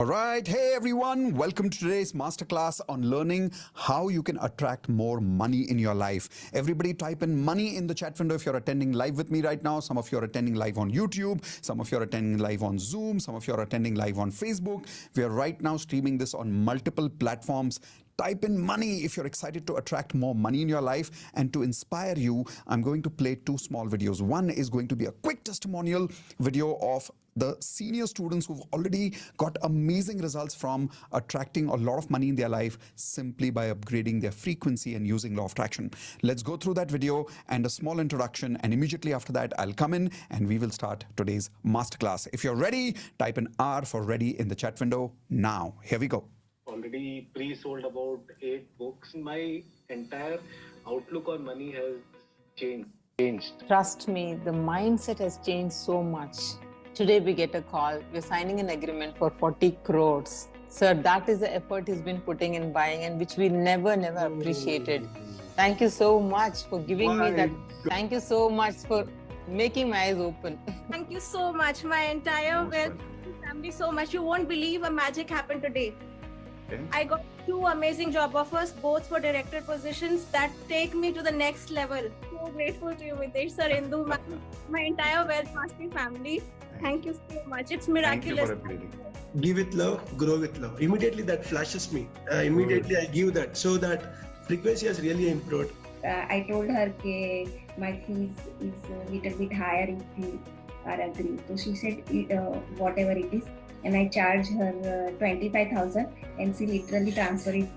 All right. Hey, everyone. Welcome to today's masterclass on learning how you can attract more money in your life. Everybody type in money in the chat window if you're attending live with me right now. Some of you are attending live on YouTube. Some of you are attending live on Zoom. Some of you are attending live on Facebook. We are right now streaming this on multiple platforms. Type in money if you're excited to attract more money in your life. And to inspire you, I'm going to play two small videos. One is going to be a quick testimonial video of the senior students who've already got amazing results from attracting a lot of money in their life simply by upgrading their frequency and using law of attraction. Let's go through that video and a small introduction, and immediately after that I'll come in and we will start today's masterclass. If you're ready, type in R for ready in the chat window now. Here we go. Already pre-sold about 8 books. My entire outlook on money has changed. Trust me, the mindset has changed so much. Today we get a call, we're signing an agreement for 40 crores. Sir, that is the effort he's been putting in buying and which we never appreciated. Thank you so much for giving me that. Thank you so much for making my eyes open. Thank you so much, my entire family so much. You won't believe a magic happened today. Okay. I got 2 amazing job offers, both for director positions that take me to the next level. So grateful to you, Mitesh sir, Indu, my entire Wealth Mastery family. Thank you so much. It's miraculous. Thank you for upgrading. Give with love, grow with love. Immediately that flashes me. Immediately I give that. So that frequency has really improved. I told her that my fees is a little bit higher if you are agreed. So she said whatever it is. And I charge her 25,000 and she literally transferred it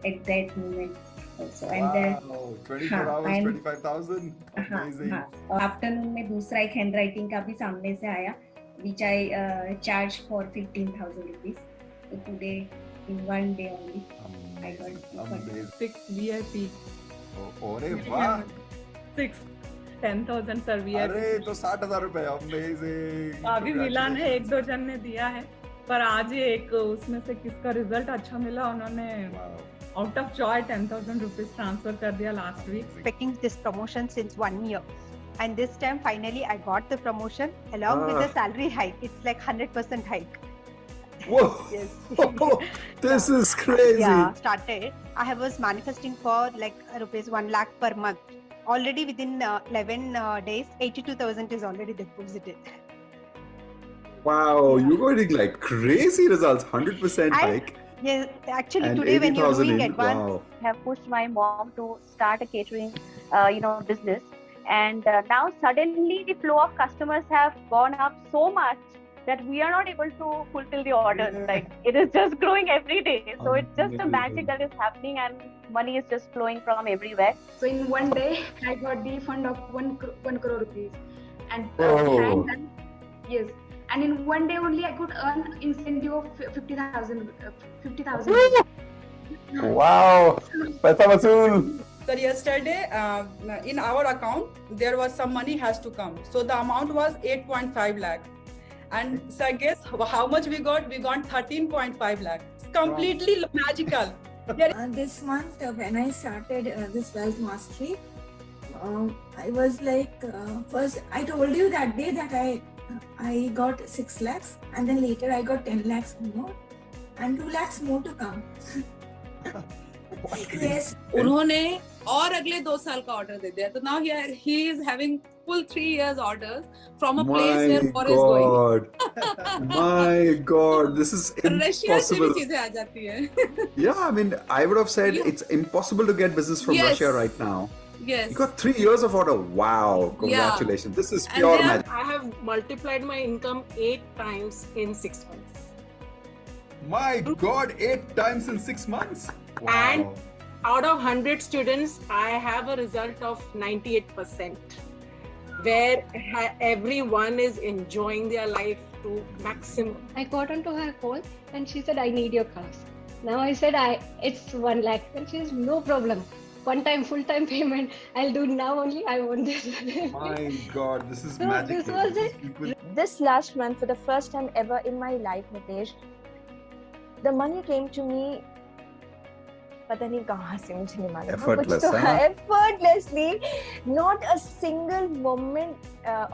at that moment. Also. And then 24 hours, 25,000. Amazing. Afternoon में दूसरा एक handwriting का भी सामने से आया, which I charged for 15,000 rupees. So today, in one day only, I got 6 VIP. अरे वाह. 6 10,000 सर VIP. अरे तो 60,000 रुपए. Amazing. अभी मिला है, 1-2 जन ने दिया है, पर आज ही एक उसमें से किसका रिजल्ट अच्छा मिला, उन्होंने out of joy 10,000 rupees transfer कर दिया last week. Expecting this promotion since 1 year, and this time finally I got the promotion along with the salary hike. It's like 100% hike. Whoa! Yes. This is crazy. Yeah, started. I was manifesting for like rupees 1 lakh per month. Already within 11 days, 82,000 is already deposited. Wow, you're getting like crazy results. 100% hike. Yes, actually and today when you're doing advance, wow. I have pushed my mom to start a catering, business, and now suddenly the flow of customers have gone up so much that we are not able to fulfill the orders. Like it is just growing every day. So it's just a magic that is happening, and money is just flowing from everywhere. So in one day, I got the fund of 1 crore rupees, and yes. And in one day only, I could earn incentive of 50,000. 50,000. Wow! Paisa vasool. So yesterday, in our account, there was some money has to come. So the amount was 8.5 lakh. And so guess how much we got? We got 13.5 lakh. It's completely magical. This month, when I started this Wealth Mastery, I was like, first I told you that day that I got 6 lakhs, and then later I got 10 lakhs more and 2 lakhs more to come. Yes. उन्होंने और अगले 2 साल का order दे दिया. So now he is having full 3 years orders from a place where war is going. My God, this is impossible. Russia से भी चीजें आ जाती हैं. Yeah, I mean, I would have said it's impossible to get business from Russia right now. Yes. You got 3 years of order. Wow. Congratulations. Yeah. This is pure magic. I have multiplied my income 8 times in 6 months. My God, 8 times in 6 months. Wow. And out of 100 students, I have a result of 98%, where everyone is enjoying their life to maximum. I got onto her call and she said, I need your class. Now I said, it's 1 lakh. And she says, no problem. One time, full-time payment. I'll do now only. I want this. My God, this is magic. This was it. This last month, for the first time ever in my life, Mitesh, the money came to me पता नहीं कहाँ से मुझे नहीं मालूम Effortless, कुछ तो huh? effortlessly, not a single moment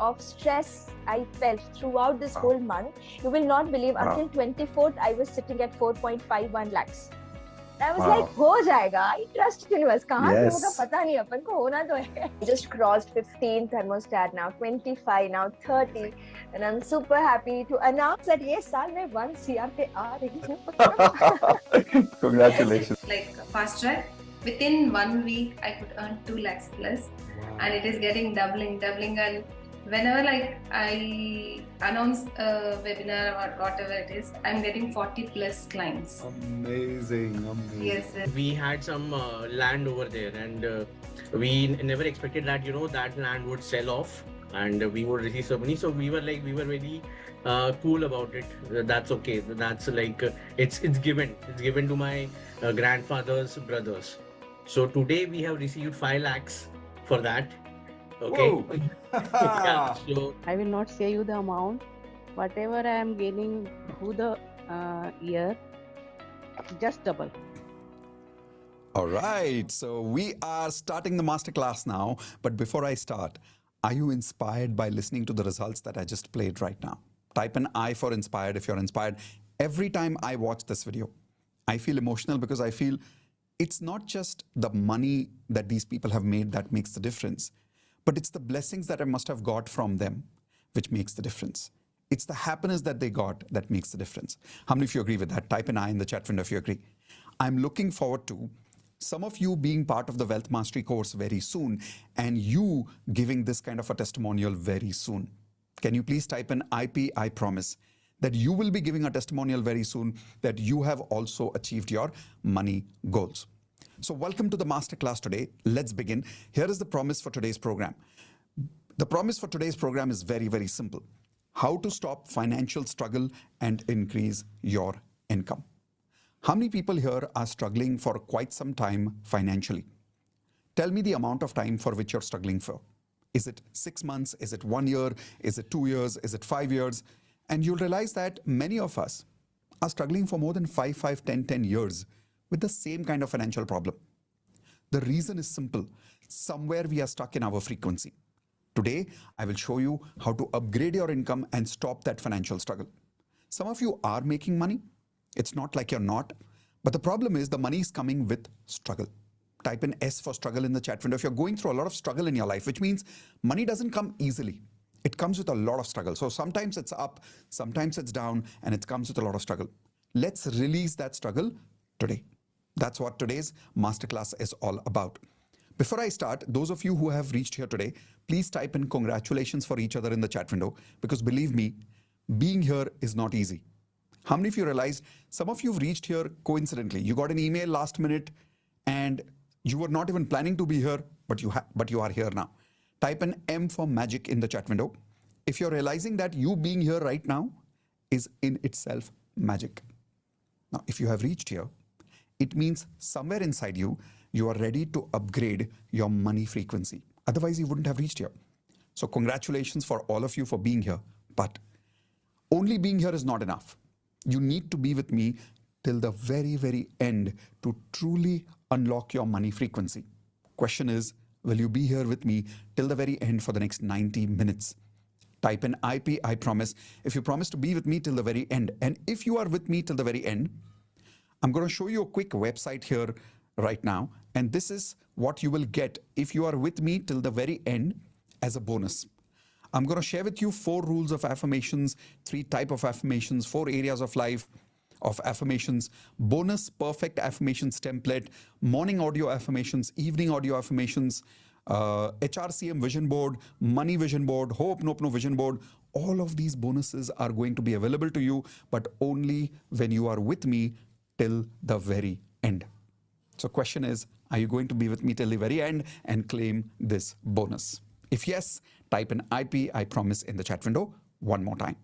of stress I felt throughout this whole month. You will not believe, until 24th I was sitting at 4.51 lakhs. I was like, हो जाएगा. I trust universe. कहाँ से होगा पता नहीं, अपन को होना तो है. I just crossed 15 thermostat now, 25 now, 30, and I'm super happy to announce that ये साल मैं 1 CR पे आ रही हूँ. Congratulations. Like fast track, within 1 week I could earn 2 lakhs plus, and it is getting doubling, and whenever like I announce a webinar or whatever it is, I'm getting 40 plus clients. Amazing. Yes, sir. We had some land over there, and we never expected that that land would sell off and we would receive some money. So we were very cool about it. That's okay. That's like it's given to my grandfather's brothers. So today we have received 5 lakhs for that. Okay. Yeah, so I will not say you the amount. Whatever I am gaining through the year, just double. All right, so we are starting the masterclass now. But before I start, are you inspired by listening to the results that I just played right now? Type an I for inspired if you're inspired. Every time I watch this video, I feel emotional because I feel it's not just the money that these people have made that makes the difference, but it's the blessings that I must have got from them which makes the difference. It's the happiness that they got that makes the difference. How many of you agree with that? Type an I in the chat window if you agree. I'm looking forward to some of you being part of the Wealth Mastery course very soon and you giving this kind of a testimonial very soon. Can you please type an IP, I promise, that you will be giving a testimonial very soon that you have also achieved your money goals. So welcome to the masterclass today. Let's begin. Here is the promise for today's program. The promise for today's program is very, very simple. How to stop financial struggle and increase your income. How many people here are struggling for quite some time financially? Tell me the amount of time for which you're struggling for. Is it 6 months? Is it 1 year? Is it 2 years? Is it 5 years? And you'll realize that many of us are struggling for more than 5, 10 years with the same kind of financial problem. The reason is simple. Somewhere we are stuck in our frequency. Today, I will show you how to upgrade your income and stop that financial struggle. Some of you are making money. It's not like you're not. But the problem is the money is coming with struggle. Type in S for struggle in the chat window. If you're going through a lot of struggle in your life, which means money doesn't come easily. It comes with a lot of struggle. So sometimes it's up, sometimes it's down, and it comes with a lot of struggle. Let's release that struggle today. That's what today's masterclass is all about. Before I start, those of you who have reached here today, please type in congratulations for each other in the chat window, because believe me, being here is not easy. How many of you realize some of you have reached here coincidentally? You got an email last minute and you were not even planning to be here, but you are here now. Type an M for magic in the chat window. If you're realizing that you being here right now is in itself magic. Now, if you have reached here, it means somewhere inside you, you are ready to upgrade your money frequency. Otherwise, you wouldn't have reached here. So congratulations for all of you for being here. But only being here is not enough. You need to be with me till the very, very end to truly unlock your money frequency. Question is, will you be here with me till the very end for the next 90 minutes? Type in IP, I promise. If you promise to be with me till the very end, and if you are with me till the very end, I'm going to show you a quick website here right now. And this is what you will get if you are with me till the very end as a bonus. I'm going to share with you 4 rules of affirmations, 3 types of affirmations, 4 areas of life of affirmations, bonus perfect affirmations template, morning audio affirmations, evening audio affirmations, HRCM vision board, money vision board, Hope Nopno vision board. All of these bonuses are going to be available to you, but only when you are with me till the very end. So question is, are you going to be with me till the very end and claim this bonus? If yes, type in IP, I promise in the chat window one more time.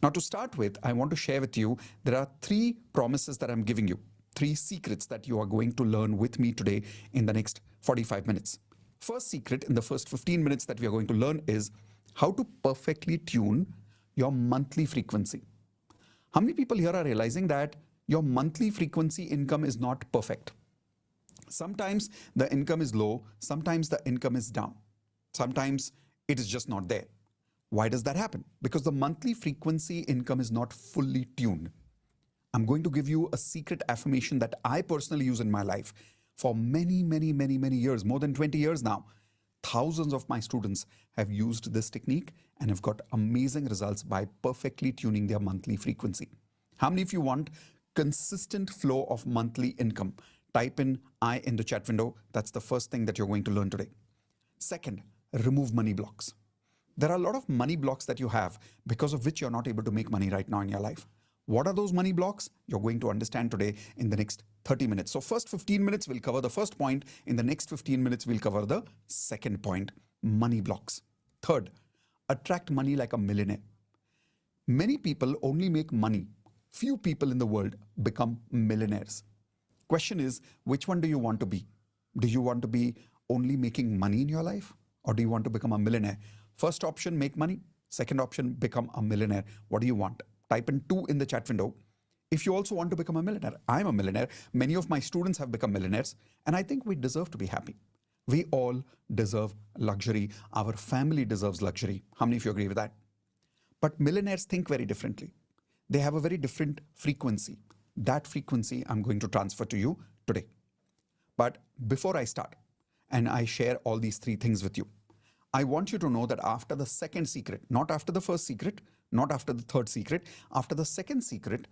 Now to start with, I want to share with you, there are 3 promises that I'm giving you, 3 secrets that you are going to learn with me today in the next 45 minutes. First secret in the first 15 minutes that we are going to learn is how to perfectly tune your monthly frequency. How many people here are realizing that your monthly frequency income is not perfect? Sometimes the income is low, sometimes the income is down, sometimes it is just not there. Why does that happen? Because the monthly frequency income is not fully tuned. I'm going to give you a secret affirmation that I personally use in my life for many, many, many, many years, more than 20 years now. Thousands of my students have used this technique and have got amazing results by perfectly tuning their monthly frequency. How many of you want consistent flow of monthly income? Type in I in the chat window. That's the first thing that you're going to learn today. Second, remove money blocks. There are a lot of money blocks that you have because of which you're not able to make money right now in your life. What are those money blocks? You're going to understand today in the next 30 minutes. So first 15 minutes, we'll cover the first point. In the next 15 minutes, we'll cover the second point, money blocks. Third, attract money like a millionaire. Many people only make money. Few people in the world become millionaires. Question is, which one do you want to be? Do you want to be only making money in your life? Or do you want to become a millionaire? First option, make money. Second option, become a millionaire. What do you want? Type in 2 in the chat window. If you also want to become a millionaire, I'm a millionaire. Many of my students have become millionaires, and I think we deserve to be happy. We all deserve luxury. Our family deserves luxury. How many of you agree with that? But millionaires think very differently. They have a very different frequency. That frequency I'm going to transfer to you today. But before I start and I share all these 3 things with you, I want you to know that after the second secret, not after the first secret, not after the third secret, after the second secret,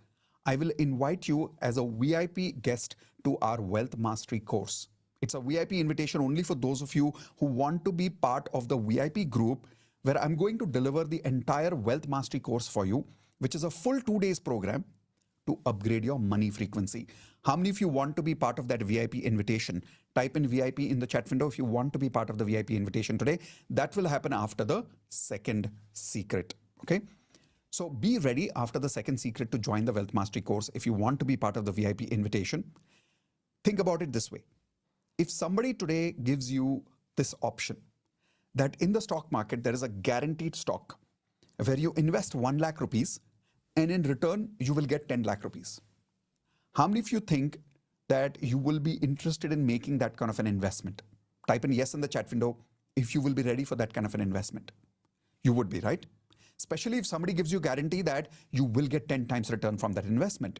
I will invite you as a VIP guest to our Wealth Mastery course. It's a VIP invitation only for those of you who want to be part of the VIP group, where I'm going to deliver the entire Wealth Mastery course for you, which is a full 2 days program to upgrade your money frequency. How many of you want to be part of that VIP invitation? Type in VIP in the chat window if you want to be part of the VIP invitation today. That will happen after the second secret. Okay? So be ready after the second secret to join the Wealth Mastery course if you want to be part of the VIP invitation. Think about it this way. If somebody today gives you this option that in the stock market there is a guaranteed stock where you invest 1 lakh rupees and in return you will get 10 lakh rupees. How many of you think that you will be interested in making that kind of an investment? Type in yes in the chat window if you will be ready for that kind of an investment. You would be, right? Especially if somebody gives you guarantee that you will get 10 times return from that investment.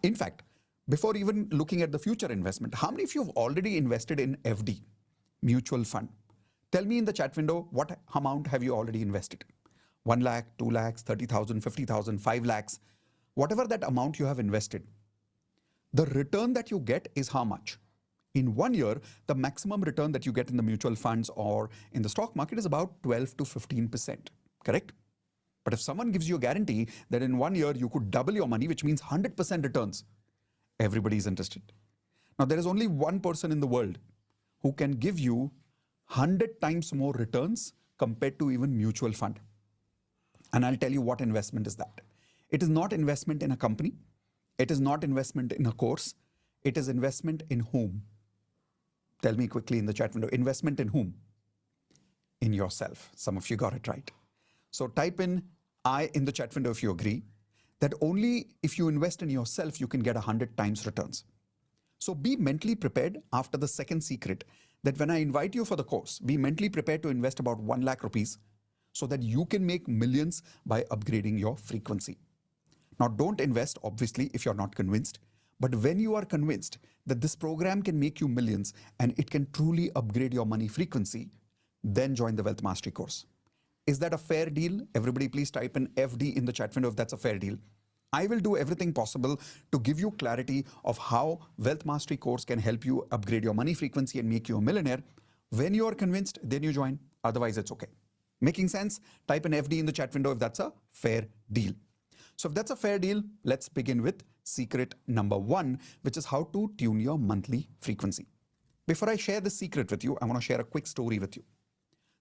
In fact, before even looking at the future investment, how many of you have already invested in FD, mutual fund? Tell me in the chat window, what amount have you already invested? 1 lakh, 2 lakhs, 30,000, 50,000, 5 lakhs, whatever that amount you have invested. The return that you get is how much? In 1 year, the maximum return that you get in the mutual funds or in the stock market is about 12 to 15%, correct? But if someone gives you a guarantee that in 1 year you could double your money, which means 100% returns, everybody is interested. Now, there is only one person in the world who can give you 100 times more returns compared to even mutual fund. And I'll tell you what investment is that. It is not investment in a company. It is not investment in a course. It is investment in whom? Tell me quickly in the chat window. Investment in whom? In yourself. Some of you got it right. So type in I in the chat window if you agree that only if you invest in yourself, you can get 100 times returns. So be mentally prepared after the second secret that when I invite you for the course, be mentally prepared to invest about 1 lakh rupees so that you can make millions by upgrading your frequency. Now, don't invest, obviously, if you're not convinced. But when you are convinced that this program can make you millions and it can truly upgrade your money frequency, then join the Wealth Mastery course. Is that a fair deal? Everybody please type in FD in the chat window if that's a fair deal. I will do everything possible to give you clarity of how Wealth Mastery course can help you upgrade your money frequency and make you a millionaire. When you are convinced, then you join. Otherwise, it's okay. Making sense? Type in FD in the chat window if that's a fair deal. So if that's a fair deal, let's begin with secret number 1, which is how to tune your monthly frequency. Before I share this secret with you, I want to share a quick story with you.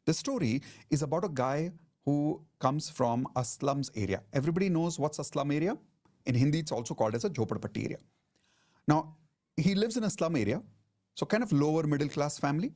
The story is about a guy who comes from a slums area. Everybody knows what's a slum area? In Hindi, it's also called as a jhopadpatti area. Now, he lives in a slum area, so kind of lower middle class family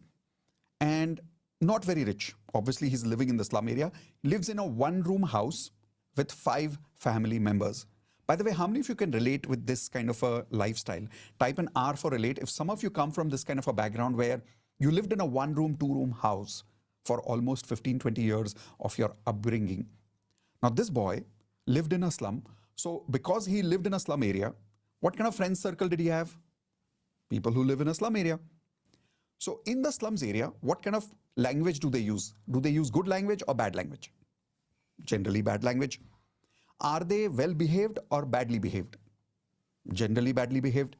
and not very rich. Obviously, he's living in the slum area. Lives in a 1-room house with 5 family members. By the way, how many of you can relate with this kind of a lifestyle? Type an R for relate. If some of you come from this kind of a background where you lived in a 1-room, 2-room house for almost 15, 20 years of your upbringing. Now, this boy lived in a slum. So because he lived in a slum area, what kind of friend circle did he have? People who live in a slum area. So in the slums area, what kind of language do they use? Do they use good language or bad language? Generally bad language. Are they well behaved or badly behaved? Generally badly behaved.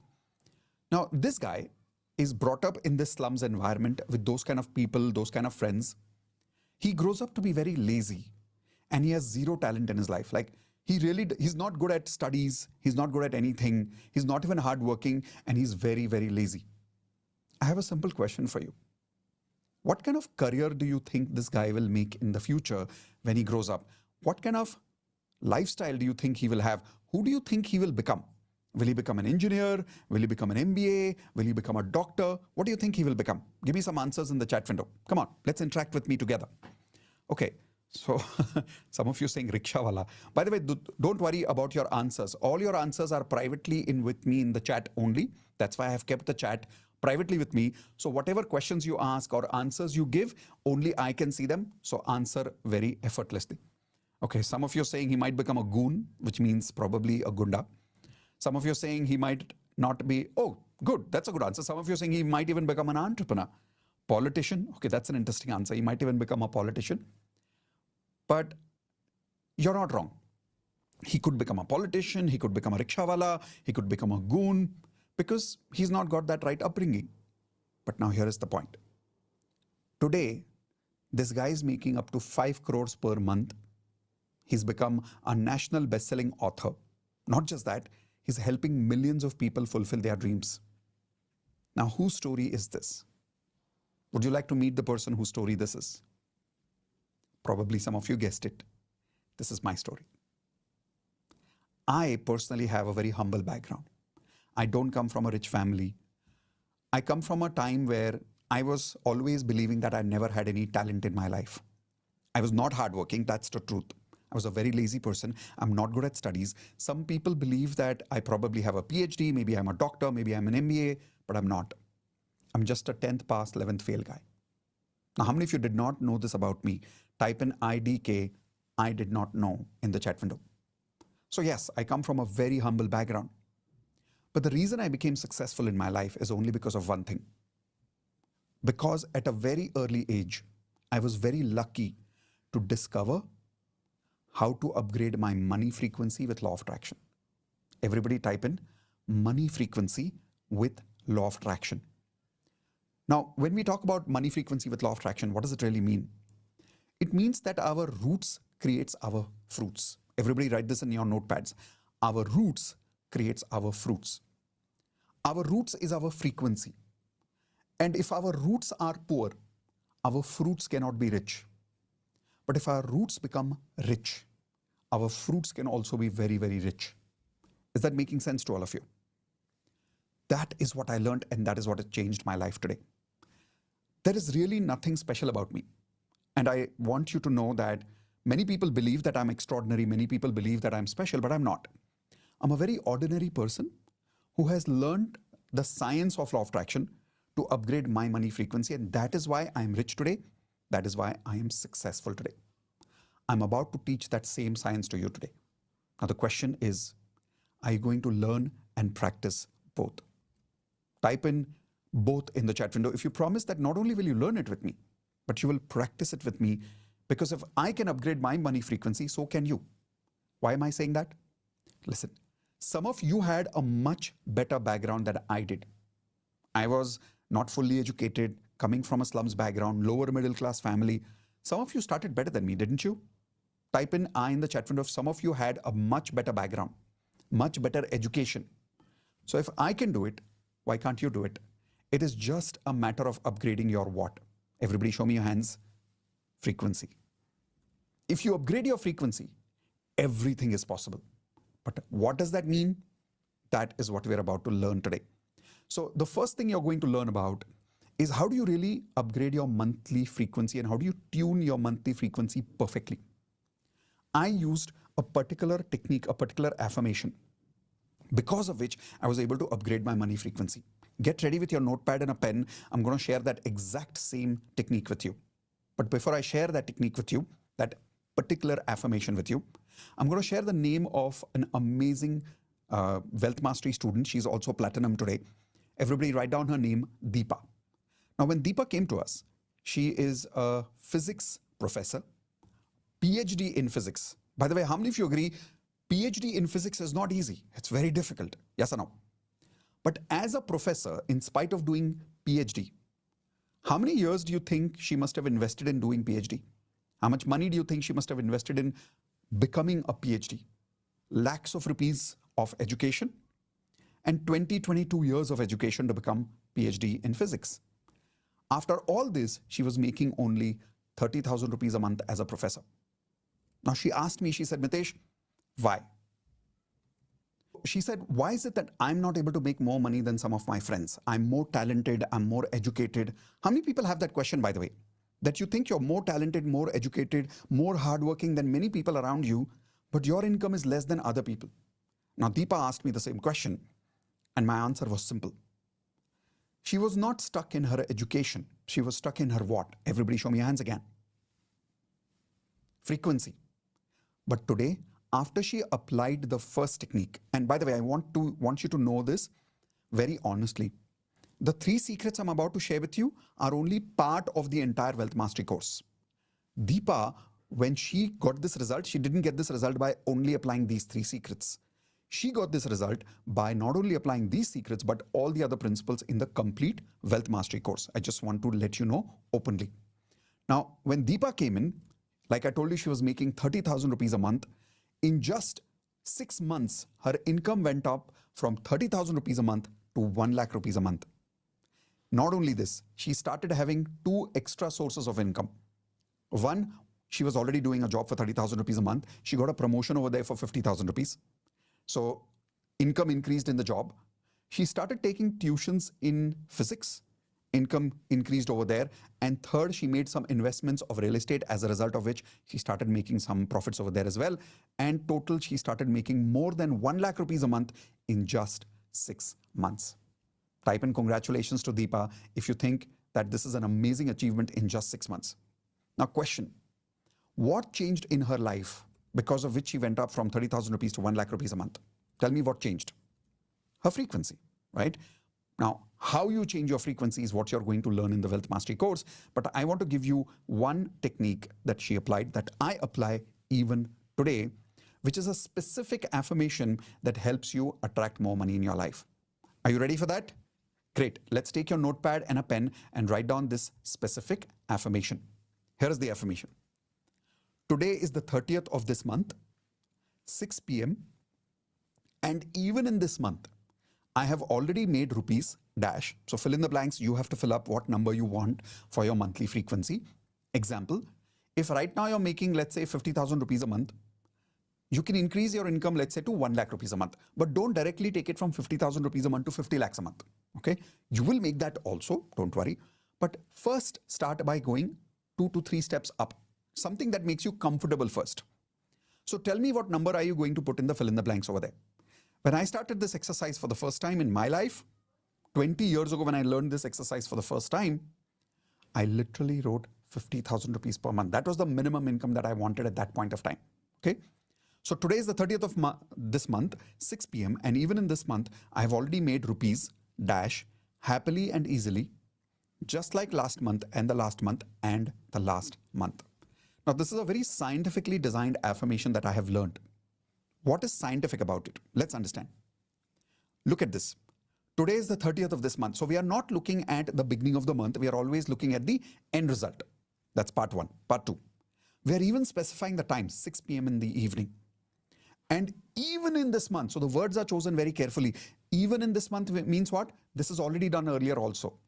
Now, this guy is brought up in this slums environment with those kind of people, those kind of friends. He grows up to be very lazy and he has zero talent in his life. Like he's not good at studies. He's not good at anything. He's not even hardworking and he's very, very lazy. I have a simple question for you. What kind of career do you think this guy will make in the future when he grows up? What kind of lifestyle do you think he will have? Who do you think he will become? Will he become an engineer? Will he become an MBA? Will he become a doctor? What do you think he will become? Give me some answers in the chat window. Come on, let's interact with me together. Okay, so some of you saying rickshawala. By the way, don't worry about your answers. All your answers are privately in with me in the chat only. That's why I have kept the chat privately with me. So whatever questions you ask or answers you give, only I can see them. So answer very effortlessly. Okay, some of you are saying he might become a goon, which means probably a gunda. Some of you are saying he might not be, oh, good, that's a good answer. Some of you are saying he might even become an entrepreneur. Politician, okay, that's an interesting answer. He might even become a politician. But you're not wrong. He could become a politician, he could become a rickshawala, he could become a goon, because he's not got that right upbringing. But now here is the point. Today, this guy is making up to 5 crores per month. He's become a national best-selling author. Not just that, he's helping millions of people fulfill their dreams. Now, whose story is this? Would you like to meet the person whose story this is? Probably some of you guessed it. This is my story. I personally have a very humble background. I don't come from a rich family. I come from a time where I was always believing that I never had any talent in my life. I was not hardworking, that's the truth. I was a very lazy person. I'm not good at studies. Some people believe that I probably have a PhD, maybe I'm a doctor, maybe I'm an MBA, but I'm not. I'm just a 10th pass, 11th fail guy. Now, how many of you did not know this about me? Type in IDK, I did not know in the chat window. So yes, I come from a very humble background. But the reason I became successful in my life is only because of one thing. Because at a very early age, I was very lucky to discover how to upgrade my money frequency with law of attraction. Everybody type in money frequency with law of attraction. Now, when we talk about money frequency with law of attraction, what does it really mean? It means that our roots creates our fruits. Everybody write this in your notepads. Our roots creates our fruits. Our roots is our frequency. And if our roots are poor, our fruits cannot be rich. But if our roots become rich, our fruits can also be very, very rich. Is that making sense to all of you? That is what I learned, and that is what has changed my life today. There is really nothing special about me. And I want you to know that many people believe that I'm extraordinary, many people believe that I'm special, but I'm not. I'm a very ordinary person who has learned the science of law of attraction to upgrade my money frequency, and that is why I am rich today. That is why I am successful today. I'm about to teach that same science to you today. Now the question is, are you going to learn and practice both? Type in both in the chat window. If you promise that not only will you learn it with me, but you will practice it with me, because if I can upgrade my money frequency, so can you. Why am I saying that? Listen, some of you had a much better background than I did. I was not fully educated, coming from a slums background, lower middle class family. Some of you started better than me, didn't you? Type in I in the chat window if some of you had a much better background, much better education. So if I can do it, why can't you do it? It is just a matter of upgrading your what? Everybody show me your hands. Frequency. If you upgrade your frequency, everything is possible. But what does that mean? That is what we're about to learn today. So the first thing you're going to learn about is how do you really upgrade your monthly frequency and how do you tune your monthly frequency perfectly? I used a particular technique, a particular affirmation because of which I was able to upgrade my money frequency. Get ready with your notepad and a pen. I'm going to share that exact same technique with you. But before I share that technique with you, that particular affirmation with you, I'm going to share the name of an amazing Wealth Mastery student. She's also platinum today. Everybody write down her name, Deepa. Now, when Deepa came to us, she is a physics professor, PhD in physics. By the way, how many of you agree PhD in physics is not easy? It's very difficult. Yes or no? But as a professor, in spite of doing PhD, how many years do you think she must have invested in doing PhD? How much money do you think she must have invested in becoming a PhD? Lakhs of rupees of education and 22 years of education to become PhD in physics. After all this, she was making only 30,000 rupees a month as a professor. Now she asked me, she said, Mitesh, why? She said, why is it that I'm not able to make more money than some of my friends? I'm more talented, I'm more educated. How many people have that question, by the way? That you think you're more talented, more educated, more hardworking than many people around you, but your income is less than other people. Now, Deepa asked me the same question, and my answer was simple. She was not stuck in her education. She was stuck in her what? Everybody show me your hands again. Frequency. But today, after she applied the first technique, and by the way, I want you to know this very honestly. The 3 secrets I'm about to share with you are only part of the entire Wealth Mastery course. Deepa, when she got this result, she didn't get this result by only applying these 3 secrets. She got this result by not only applying these secrets, but all the other principles in the complete Wealth Mastery course. I just want to let you know openly. Now, when Deepa came in, like I told you, she was making 30,000 rupees a month. In just 6 months, her income went up from 30,000 rupees a month to 1 lakh rupees a month. Not only this, she started having 2 extra sources of income. One, she was already doing a job for 30,000 rupees a month. She got a promotion over there for 50,000 rupees. So income increased in the job. She started taking tuitions in physics. Income increased over there. And third, she made some investments of real estate, as a result of which she started making some profits over there as well. And total, she started making more than 1 lakh rupees a month in just 6 months. Type in congratulations to Deepa if you think that this is an amazing achievement in just 6 months. Now, question, what changed in her life because of which she went up from 30,000 rupees to 1 lakh rupees a month? Tell me what changed. Her frequency, right? Now, how you change your frequency is what you're going to learn in the Wealth Mastery course. But I want to give you one technique that she applied, that I apply even today, which is a specific affirmation that helps you attract more money in your life. Are you ready for that? Great. Let's take your notepad and a pen and write down this specific affirmation. Here is the affirmation. Today is the 30th of this month, 6 p.m. And even in this month, I have already made rupees dash. So fill in the blanks. You have to fill up what number you want for your monthly frequency. Example, if right now you're making, let's say, 50,000 rupees a month, you can increase your income, let's say, to 1 lakh rupees a month. But don't directly take it from 50,000 rupees a month to 50 lakhs a month. Okay? You will make that also. Don't worry. But first, start by going 2 to 3 steps up. Something that makes you comfortable first. So tell me, what number are you going to put in the fill in the blanks over there? When I started this exercise for the first time in my life, 20 years ago when I learned this exercise for the first time, I literally wrote 50,000 rupees per month. That was the minimum income that I wanted at that point of time. Okay. So today is the 30th of this month, 6 p.m. And even in this month, I have already made rupees dash happily and easily, just like last month and the last month and the last month. Now, this is a very scientifically designed affirmation that I have learned. What is scientific about it? Let's understand. Look at this. Today is the 30th of this month. So we are not looking at the beginning of the month. We are always looking at the end result. That's part 1. Part 2. We are even specifying the time, 6 p.m. in the evening. And even in this month, so the words are chosen very carefully. Even in this month means what? This is already done earlier also.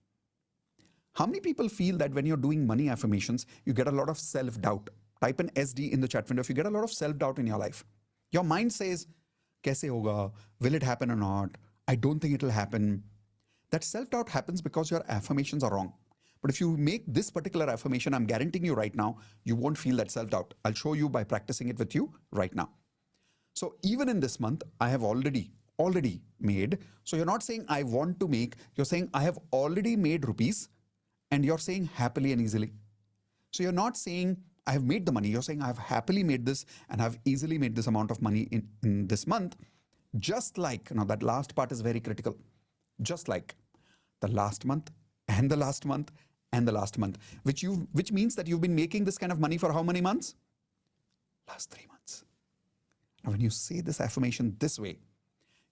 How many people feel that when you're doing money affirmations, you get a lot of self-doubt? Type in SD in the chat window if you get a lot of self-doubt in your life. Your mind says, kaise hoga? Will it happen or not? I don't think it will happen. That self-doubt happens because your affirmations are wrong. But if you make this particular affirmation, I'm guaranteeing you right now, you won't feel that self-doubt. I'll show you by practicing it with you right now. So even in this month, I have already already made. So you're not saying I want to make, you're saying I have already made rupees, and you're saying happily and easily. So you're not saying I have made the money, you're saying I have happily made this and I've easily made this amount of money in this month. Just like, now that last part is very critical, just like the last month and the last month and the last month, which means that you've been making this kind of money for how many months? Last 3 months. Now, when you say this affirmation this way,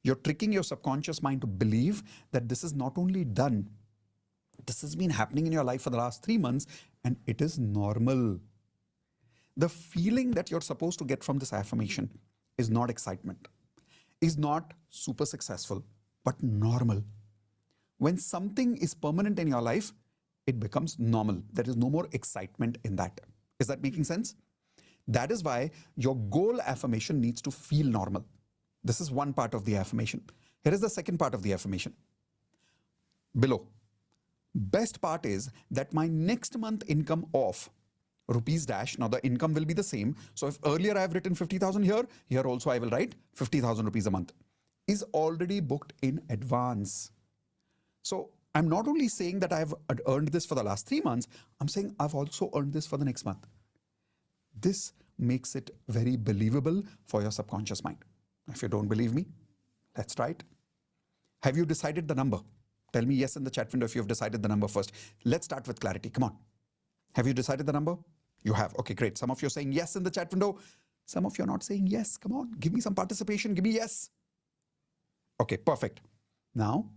you're tricking your subconscious mind to believe that this is not only done, this has been happening in your life for the last 3 months and it is normal. The feeling that you're supposed to get from this affirmation is not excitement, is not super successful, but normal. When something is permanent in your life, it becomes normal. There is no more excitement in that. Is that making sense? That is why your goal affirmation needs to feel normal. This is one part of the affirmation. Here is the second part of the affirmation. Below. Best part is that my next month income of rupees dash, now the income will be the same. So if earlier I have written 50,000 here also I will write 50,000 rupees a month, is already booked in advance. So I'm not only saying that I've earned this for the last 3 months, I'm saying I've also earned this for the next month. This makes it very believable for your subconscious mind. If you don't believe me, let's try it. Have you decided the number? Tell me yes in the chat window if you've decided the number first. Let's start with clarity. Come on. Have you decided the number? You have. Okay, great. Some of you are saying yes in the chat window. Some of you are not saying yes. Come on, give me some participation. Give me yes. Okay, perfect. Now,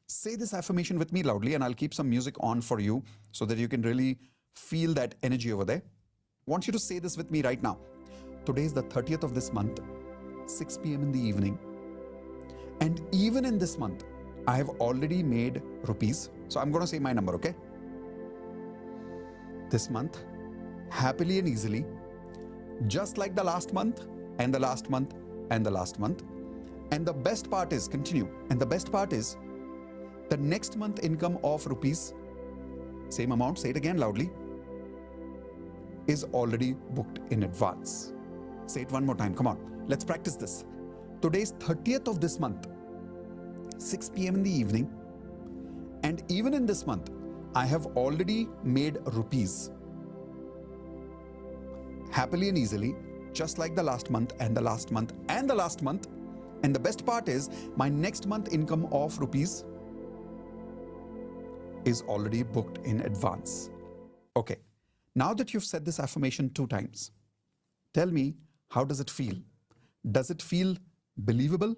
say this affirmation with me loudly, and I'll keep some music on for you so that you can really feel that energy over there. I want you to say this with me right now. Today is the 30th of this month, 6 p.m. in the evening. And even in this month, I have already made rupees. So I'm going to say my number, okay? This month, happily and easily, just like the last month and the last month and the last month. And the best part is, continue, and the best part is the next month income of rupees, same amount, say it again loudly, is already booked in advance. Say it one more time, come on, let's practice this. Today's 30th of this month, 6 p.m. in the evening, and even in this month, I have already made rupees. Happily and easily, just like the last month and the last month and the last month. And the best part is, my next month income of rupees is already booked in advance. Okay, now that you've said this affirmation 2 times, tell me, how does it feel? Does it feel believable?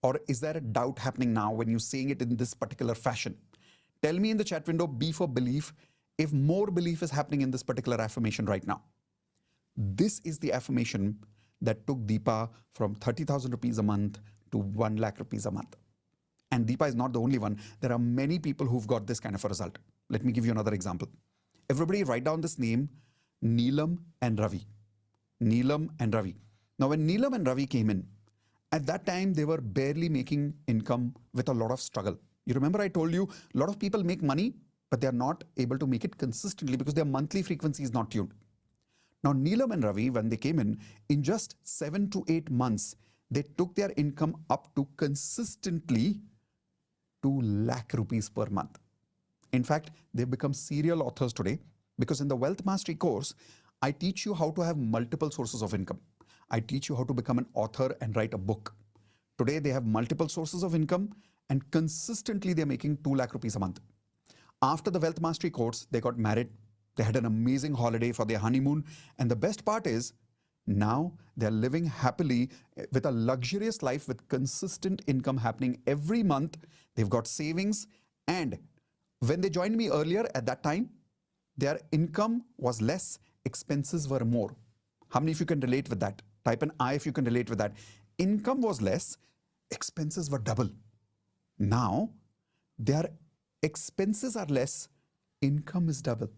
Or is there a doubt happening now when you're saying it in this particular fashion? Tell me in the chat window, B for belief, if more belief is happening in this particular affirmation right now. This is the affirmation that took Deepa from 30,000 rupees a month to 1 lakh rupees a month. And Deepa is not the only one. There are many people who've got this kind of a result. Let me give you another example. Everybody write down this name, Neelam and Ravi. Neelam and Ravi. Now when Neelam and Ravi came in, at that time they were barely making income with a lot of struggle. You remember I told you, a lot of people make money, but they are not able to make it consistently because their monthly frequency is not tuned. Now, Neelam and Ravi, when they came in just 7 to 8 months, they took their income up to consistently 2 lakh rupees per month. In fact, they've become serial authors today because in the Wealth Mastery course, I teach you how to have multiple sources of income. I teach you how to become an author and write a book. Today, they have multiple sources of income and consistently they're making 2 lakh rupees a month. After the Wealth Mastery course, they got married. They had an amazing holiday for their honeymoon. And the best part is, now they're living happily with a luxurious life with consistent income happening every month. They've got savings. And when they joined me earlier at that time, their income was less, expenses were more. How many of you can relate with that? Type an I if you can relate with that. Income was less, expenses were double. Now, their expenses are less, income is double.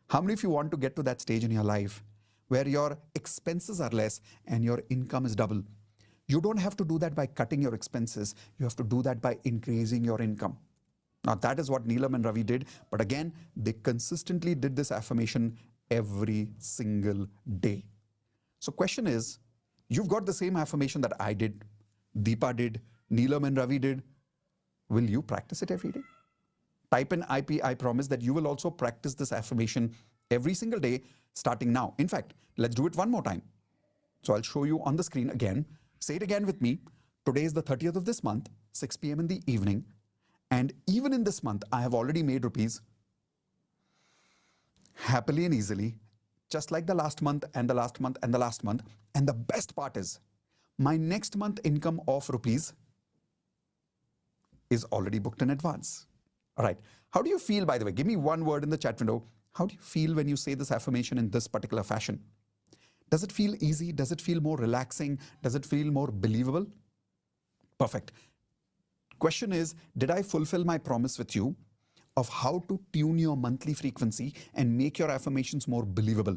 How many of you want to get to that stage in your life where your expenses are less and your income is double? You don't have to do that by cutting your expenses. You have to do that by increasing your income. Now that is what Neelam and Ravi did. But again, they consistently did this affirmation every single day. So question is, you've got the same affirmation that I did. Deepa did, Neelam and Ravi did. Will you practice it every day? Type in IP, I promise that you will also practice this affirmation every single day starting now. In fact, let's do it one more time. So I'll show you on the screen again. Say it again with me. Today is the 30th of this month, 6 p.m. in the evening. And even in this month, I have already made rupees happily and easily, just like the last month and the last month and the last month. And the best part is, my next month income of rupees is already booked in advance. All right. How do you feel, by the way? Give me one word in the chat window. How do you feel when you say this affirmation in this particular fashion? Does it feel easy? Does it feel more relaxing? Does it feel more believable? Perfect. Question is, did I fulfill my promise with you of how to tune your monthly frequency and make your affirmations more believable?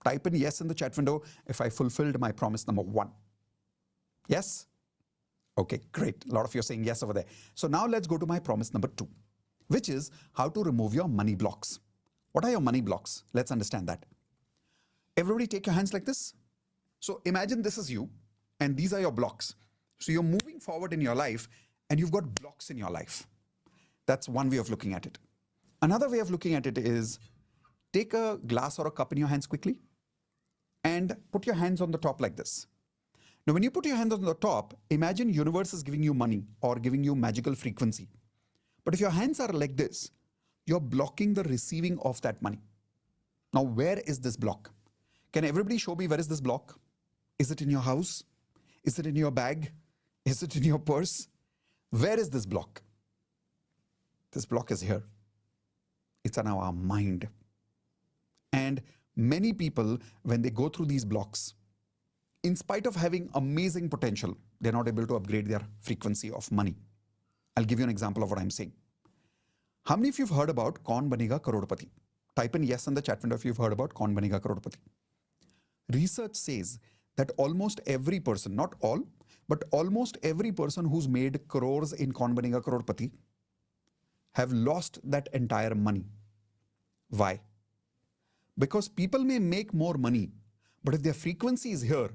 Type in yes in the chat window if I fulfilled my promise number 1. Yes? Okay, great. A lot of you are saying yes over there. So now let's go to my promise number 2, which is how to remove your money blocks. What are your money blocks? Let's understand that. Everybody take your hands like this. So imagine this is you and these are your blocks. So you're moving forward in your life and you've got blocks in your life. That's one way of looking at it. Another way of looking at it is take a glass or a cup in your hands quickly and put your hands on the top like this. Now, when you put your hands on the top, imagine universe is giving you money or giving you magical frequency. But if your hands are like this, you're blocking the receiving of that money. Now, where is this block? Can everybody show me where is this block? Is it in your house? Is it in your bag? Is it in your purse? Where is this block? This block is here. It's in our mind. And many people, when they go through these blocks, in spite of having amazing potential, they're not able to upgrade their frequency of money. I'll give you an example of what I'm saying. How many of you have heard about Kaun Banega Crorepati? Type in yes in the chat window if you've heard about Kaun Banega Crorepati. Research says that almost every person, not all, but almost every person who's made crores in Kaun Banega Crorepati have lost that entire money. Why? Because people may make more money, but if their frequency is here,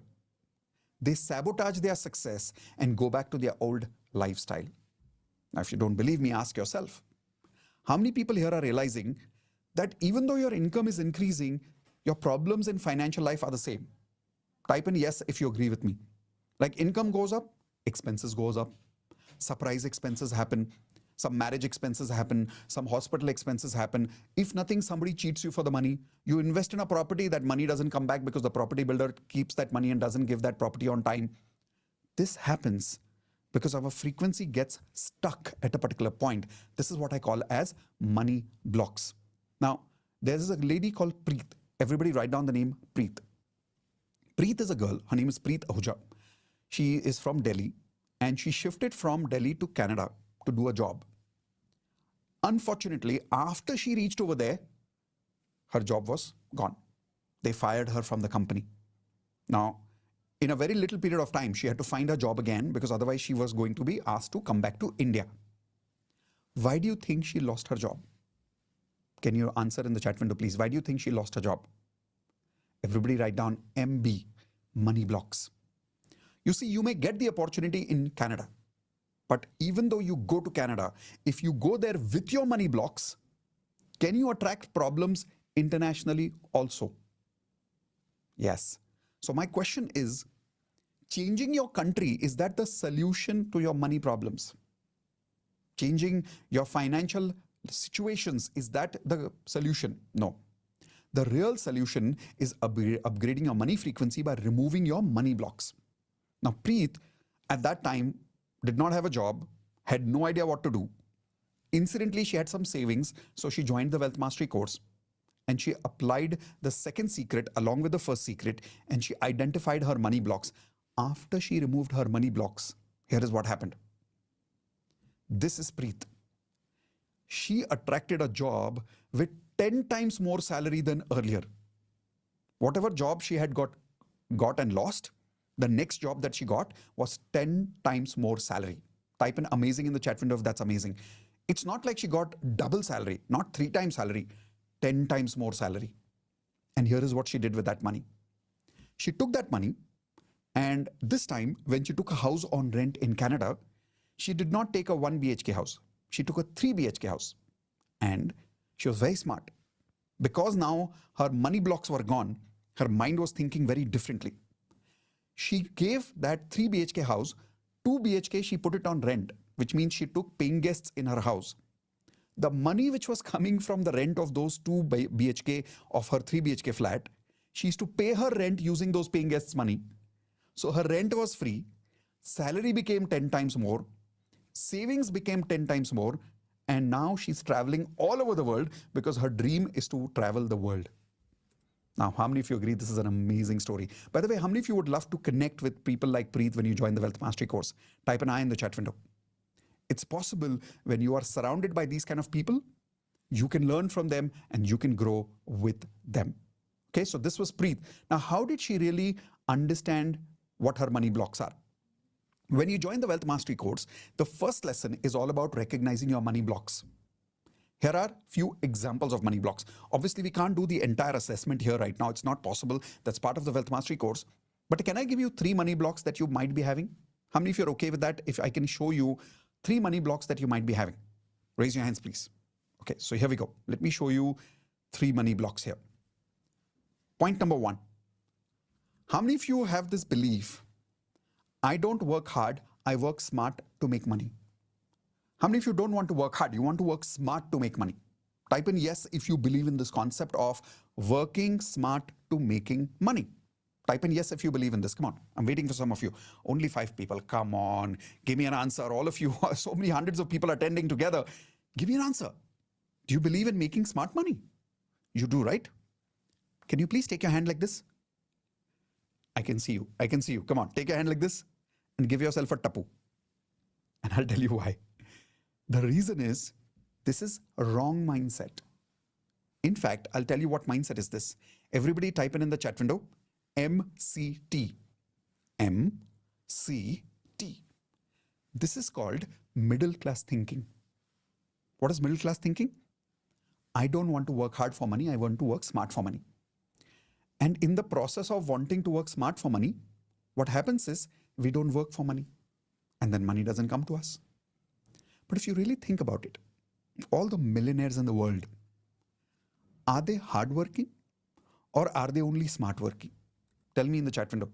they sabotage their success and go back to their old lifestyle. Now, if you don't believe me, ask yourself. How many people here are realizing that even though your income is increasing, your problems in financial life are the same? Type in yes if you agree with me. Like income goes up, expenses goes up. Surprise expenses happen. Some marriage expenses happen. Some hospital expenses happen. If nothing, somebody cheats you for the money. You invest in a property, that money doesn't come back because the property builder keeps that money and doesn't give that property on time. This happens because our frequency gets stuck at a particular point. This is what I call as money blocks. Now, there's a lady called Preet. Everybody write down the name Preet. Preet is a girl. Her name is Preet Ahuja. She is from Delhi and she shifted from Delhi to Canada to do a job. Unfortunately, after she reached over there, her job was gone. They fired her from the company. Now, in a very little period of time, she had to find a job again because otherwise she was going to be asked to come back to India. Why do you think she lost her job? Can you answer in the chat window, please? Why do you think she lost her job? Everybody write down MB, money blocks. You see, you may get the opportunity in Canada. But even though you go to Canada, if you go there with your money blocks, can you attract problems internationally also? Yes. So my question is, changing your country, is that the solution to your money problems? Changing your financial situations, is that the solution? No. The real solution is upgrading your money frequency by removing your money blocks. Now, Preet, at that time, did not have a job, had no idea what to do. Incidentally, she had some savings, so she joined the Wealth Mastery course and she applied the second secret along with the first secret and she identified her money blocks. After she removed her money blocks, here is what happened. This is Preet. She attracted a job with 10 times more salary than earlier. Whatever job she had got and lost, the next job that she got was 10 times more salary. Type in amazing in the chat window if that's amazing. It's not like she got double salary, not 3 times salary, 10 times more salary. And here is what she did with that money. She took that money And this time, when she took a house on rent in Canada, she did not take a 1 BHK house. She took a 3 BHK house. And she was very smart. Because now her money blocks were gone, her mind was thinking very differently. She gave that 3 BHK house, 2 BHK she put it on rent, which means she took paying guests in her house. The money which was coming from the rent of those 2 BHK of her 3 BHK flat, she used to pay her rent using those paying guests' money. So her rent was free, salary became 10 times more, savings became 10 times more, and now she's traveling all over the world because her dream is to travel the world. Now, how many of you agree this is an amazing story? By the way, how many of you would love to connect with people like Preet when you join the Wealth Mastery course? Type an I in the chat window. It's possible when you are surrounded by these kind of people, you can learn from them and you can grow with them. Okay, so this was Preet. Now, how did she really understand what her money blocks are? When you join the Wealth Mastery course, the first lesson is all about recognizing your money blocks. Here are few examples of money blocks. Obviously, we can't do the entire assessment here right now. It's not possible. That's part of the Wealth Mastery course. But can I give you 3 money blocks that you might be having? How many of you are okay with that? If I can show you 3 money blocks that you might be having. Raise your hands, please. Okay, so here we go. Let me show you 3 money blocks here. Point number 1. How many of you have this belief, I don't work hard, I work smart to make money? How many of you don't want to work hard? You want to work smart to make money? Type in yes if you believe in this concept of working smart to making money. Type in yes if you believe in this. Come on, I'm waiting for some of you. Only 5 people. Come on, give me an answer. All of you, so many hundreds of people attending together. Give me an answer. Do you believe in making smart money? You do, right? Can you please take your hand like this? I can see you. I can see you. Come on, take your hand like this and give yourself a tapu. And I'll tell you why. The reason is, this is a wrong mindset. In fact, I'll tell you what mindset is this. Everybody type in the chat window, MCT. MCT. This is called middle class thinking. What is middle class thinking? I don't want to work hard for money. I want to work smart for money. And in the process of wanting to work smart for money, what happens is we don't work for money. And then money doesn't come to us. But if you really think about it, all the millionaires in the world, are they hardworking or are they only smart working? Tell me in the chat window.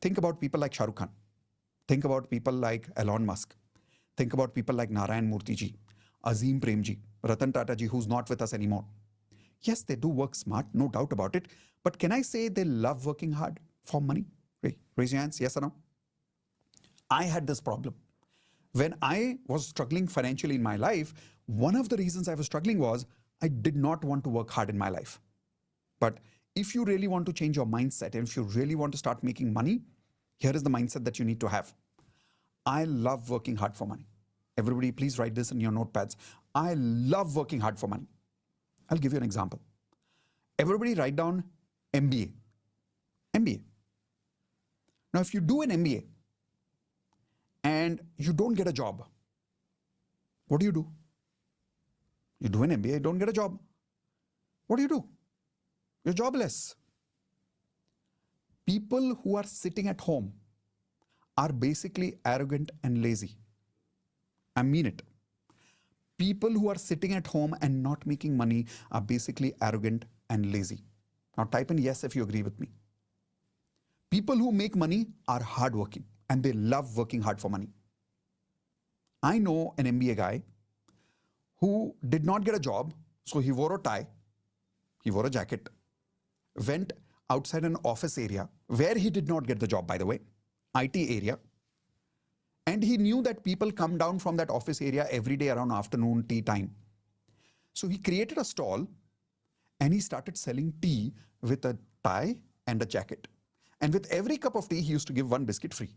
Think about people like Shah Rukh Khan. Think about people like Elon Musk. Think about people like Narayan Murthy ji, Azim Premji, Ratan Tata ji, who's not with us anymore. Yes, they do work smart, no doubt about it. But can I say they love working hard for money? Raise your hands, yes or no? I had this problem. When I was struggling financially in my life, one of the reasons I was struggling was I did not want to work hard in my life. But if you really want to change your mindset and if you really want to start making money, here is the mindset that you need to have. I love working hard for money. Everybody, please write this in your notepads. I love working hard for money. I'll give you an example. Everybody write down MBA. MBA. Now, if you do an MBA and you don't get a job, what do? You do an MBA, don't get a job. What do? You're jobless. People who are sitting at home are basically arrogant and lazy. I mean it. People who are sitting at home and not making money are basically arrogant and lazy. Now type in yes if you agree with me. People who make money are hardworking and they love working hard for money. I know an MBA guy who did not get a job, so he wore a tie, he wore a jacket, went outside an office area where he did not get the job, by the way, IT area. And he knew that people come down from that office area every day around afternoon tea time. So he created a stall and he started selling tea with a tie and a jacket. And with every cup of tea, he used to give 1 biscuit free.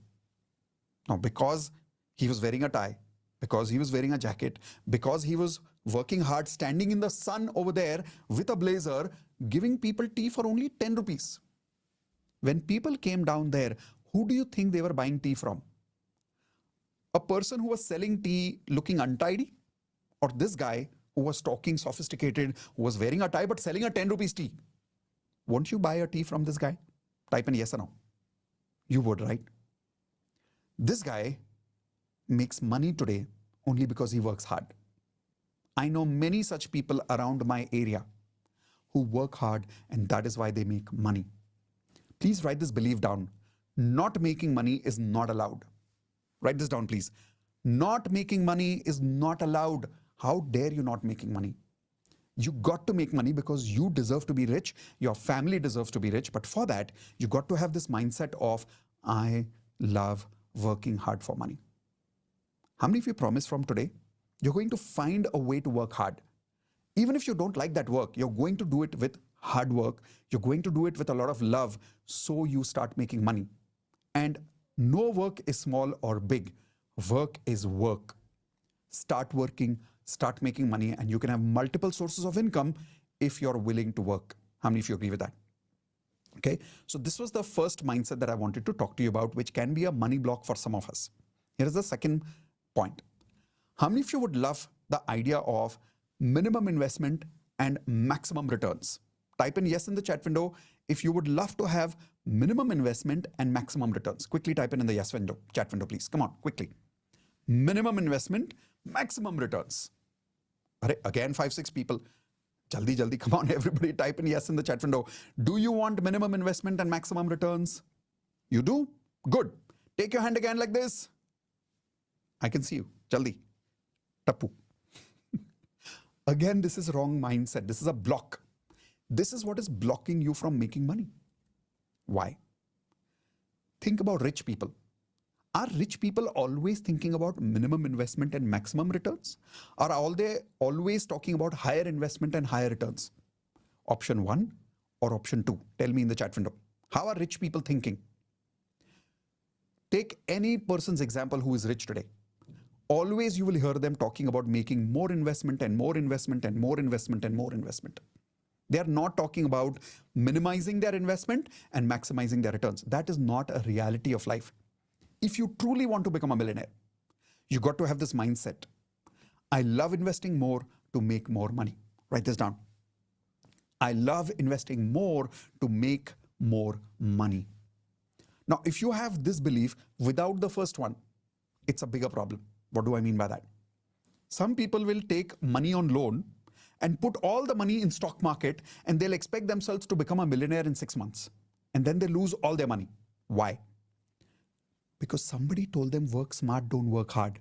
Now, because he was wearing a tie, because he was wearing a jacket, because he was working hard, standing in the sun over there with a blazer, giving people tea for only 10 rupees. When people came down there, who do you think they were buying tea from? A person who was selling tea looking untidy, or this guy who was talking sophisticated, who was wearing a tie but selling a 10 rupees tea? Won't you buy a tea from this guy? Type in yes or no. You would, right? This guy makes money today only because he works hard. I know many such people around my area who work hard, and that is why they make money. Please write this belief down. Not making money is not allowed. Write this down, please. Not making money is not allowed. How dare you not making money? You got to make money because you deserve to be rich. Your family deserves to be rich. But for that, you got to have this mindset of, I love working hard for money. How many of you promise from today, you're going to find a way to work hard? Even if you don't like that work, you're going to do it with hard work. You're going to do it with a lot of love. So you start making money. And no work is small or big. Work is work. Start working, start making money, and you can have multiple sources of income if you're willing to work. How many of you agree with that? Okay, so this was the first mindset that I wanted to talk to you about, which can be a money block for some of us. Here is the second point. How many of you would love the idea of minimum investment and maximum returns? Type in yes in the chat window if you would love to have minimum investment and maximum returns. Quickly type in the yes window, chat window, please. Come on, quickly. Minimum investment, maximum returns. Again, 5-6 people. Jaldi, jaldi, come on, everybody type in yes in the chat window. Do you want minimum investment and maximum returns? You do? Good. Take your hand again like this. I can see you. Jaldi. Tappu. Again, this is wrong mindset. This is a block. This is what is blocking you from making money. Why? Think about rich people. Are rich people always thinking about minimum investment and maximum returns? Or are they always talking about higher investment and higher returns? Option 1 or option 2? Tell me in the chat window. How are rich people thinking? Take any person's example who is rich today. Always you will hear them talking about making more investment and more investment and more investment and more investment. They are not talking about minimizing their investment and maximizing their returns. That is not a reality of life. If you truly want to become a millionaire, you got to have this mindset. I love investing more to make more money. Write this down. I love investing more to make more money. Now, if you have this belief without the first one, it's a bigger problem. What do I mean by that? Some people will take money on loan and put all the money in stock market, and they'll expect themselves to become a millionaire in 6 months. And then they lose all their money. Why? Because somebody told them work smart, don't work hard.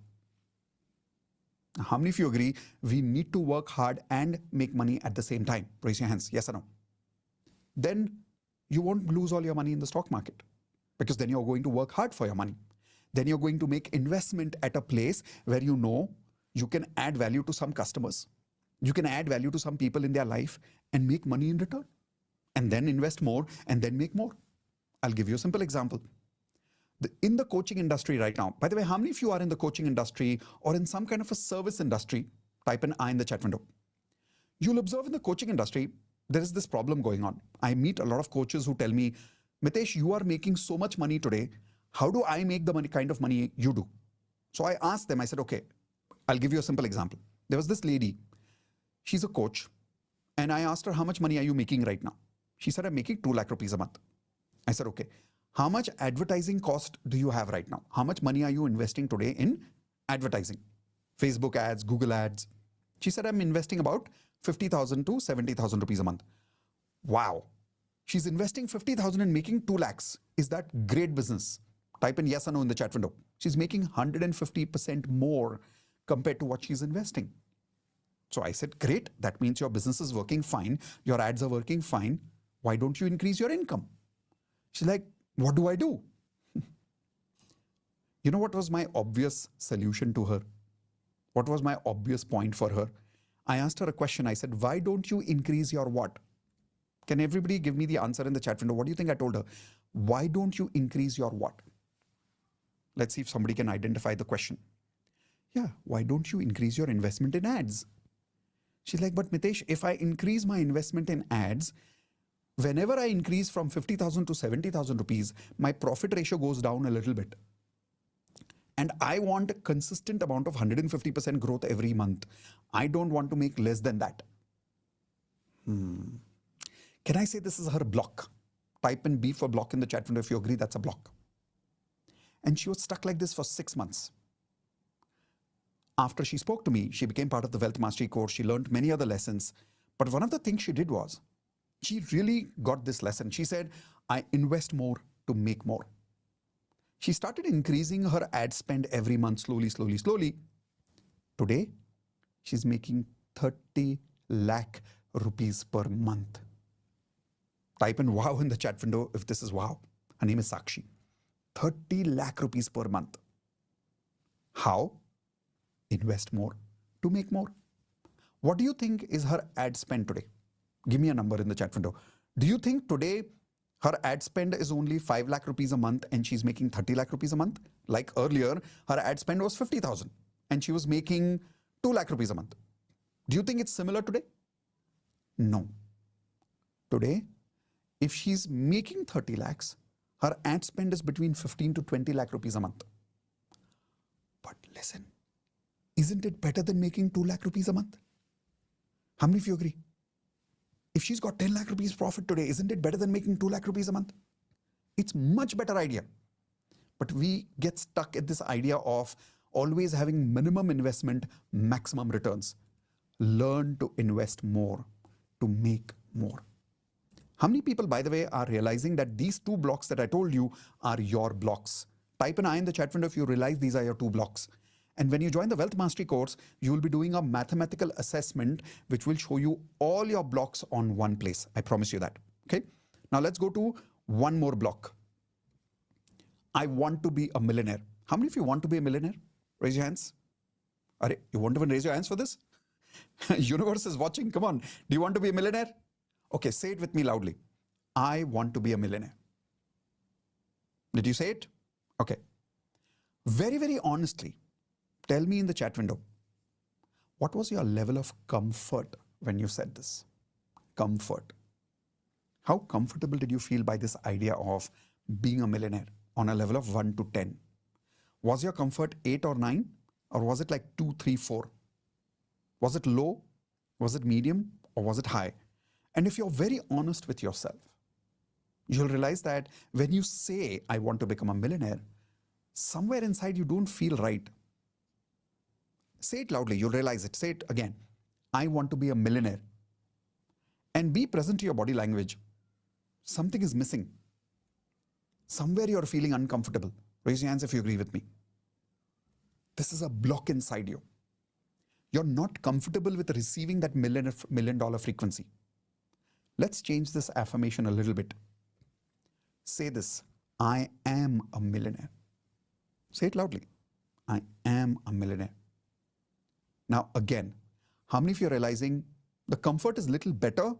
How many of you agree we need to work hard and make money at the same time? Raise your hands, yes or no? Then you won't lose all your money in the stock market, because then you're going to work hard for your money. Then you're going to make investment at a place where you know you can add value to some customers. You can add value to some people in their life and make money in return. And then invest more and then make more. I'll give you a simple example. In the coaching industry right now, by the way, how many of you are in the coaching industry or in some kind of a service industry? Type an I in the chat window. You'll observe in the coaching industry, there is this problem going on. I meet a lot of coaches who tell me, Mitesh, you are making so much money today. How do I make the money, kind of money you do? So I asked them, I said, okay, I'll give you a simple example. There was this lady, she's a coach. And I asked her, how much money are you making right now? She said, I'm making 2 lakh rupees a month. I said, okay. How much advertising cost do you have right now? How much money are you investing today in advertising? Facebook ads, Google ads. She said, I'm investing about 50,000 to 70,000 rupees a month. Wow. She's investing 50,000 and making 2 lakhs. Is that great business? Type in yes or no in the chat window. She's making 150% more compared to what she's investing. So I said, great. That means your business is working fine. Your ads are working fine. Why don't you increase your income? She's like, what do I do? You know what was my obvious solution to her? What was my obvious point for her? I asked her a question. I said, why don't you increase your what? Can everybody give me the answer in the chat window? What do you think I told her? Why don't you increase your what? Let's see if somebody can identify the question. Yeah, why don't you increase your investment in ads? She's like, but Mitesh, if I increase my investment in ads, whenever I increase from 50,000 to 70,000 rupees, my profit ratio goes down a little bit. And I want a consistent amount of 150% growth every month. I don't want to make less than that. Can I say this is her block? Type in B for block in the chat window if you agree that's a block. And she was stuck like this for 6 months. After she spoke to me, she became part of the Wealth Mastery course. She learned many other lessons. But one of the things she did was, she really got this lesson. She said, I invest more to make more. She started increasing her ad spend every month, slowly, slowly, slowly. Today, she's making 30 lakh rupees per month. Type in wow in the chat window if this is wow. Her name is Sakshi. 30 lakh rupees per month. How? Invest more to make more. What do you think is her ad spend today? Give me a number in the chat window. Do you think today her ad spend is only 5 lakh rupees a month and she's making 30 lakh rupees a month? Like earlier, her ad spend was 50,000 and she was making 2 lakh rupees a month. Do you think it's similar today? No. Today, if she's making 30 lakhs, her ad spend is between 15 to 20 lakh rupees a month. But listen, isn't it better than making 2 lakh rupees a month? How many of you agree? If she's got 10 lakh rupees profit today, isn't it better than making 2 lakh rupees a month? It's much better idea. But we get stuck at this idea of always having minimum investment, maximum returns. Learn to invest more to make more. How many people, by the way, are realizing that these 2 blocks that I told you are your blocks? Type an I in the chat window if you realize these are your 2 blocks. And when you join the Wealth Mastery course, you will be doing a mathematical assessment which will show you all your blocks on one place. I promise you that. Okay. Now let's go to one more block. I want to be a millionaire. How many of you want to be a millionaire? Raise your hands. Are you won't even raise your hands for this? Universe is watching. Come on. Do you want to be a millionaire? Okay, say it with me loudly. I want to be a millionaire. Did you say it? Okay. Very, very honestly, tell me in the chat window, what was your level of comfort when you said this? Comfort. How comfortable did you feel by this idea of being a millionaire on a level of 1 to 10? Was your comfort 8 or 9? Or was it like 2, 3, 4? Was it low? Was it medium? Or was it high? And if you're very honest with yourself, you'll realize that when you say, I want to become a millionaire, somewhere inside you don't feel right. Say it loudly, you'll realize it. Say it again. I want to be a millionaire. And be present to your body language. Something is missing. Somewhere you're feeling uncomfortable. Raise your hands if you agree with me. This is a block inside you. You're not comfortable with receiving that million dollar frequency. Let's change this affirmation a little bit. Say this, I am a millionaire. Say it loudly. I am a millionaire. Now again, how many of you are realizing the comfort is a little better,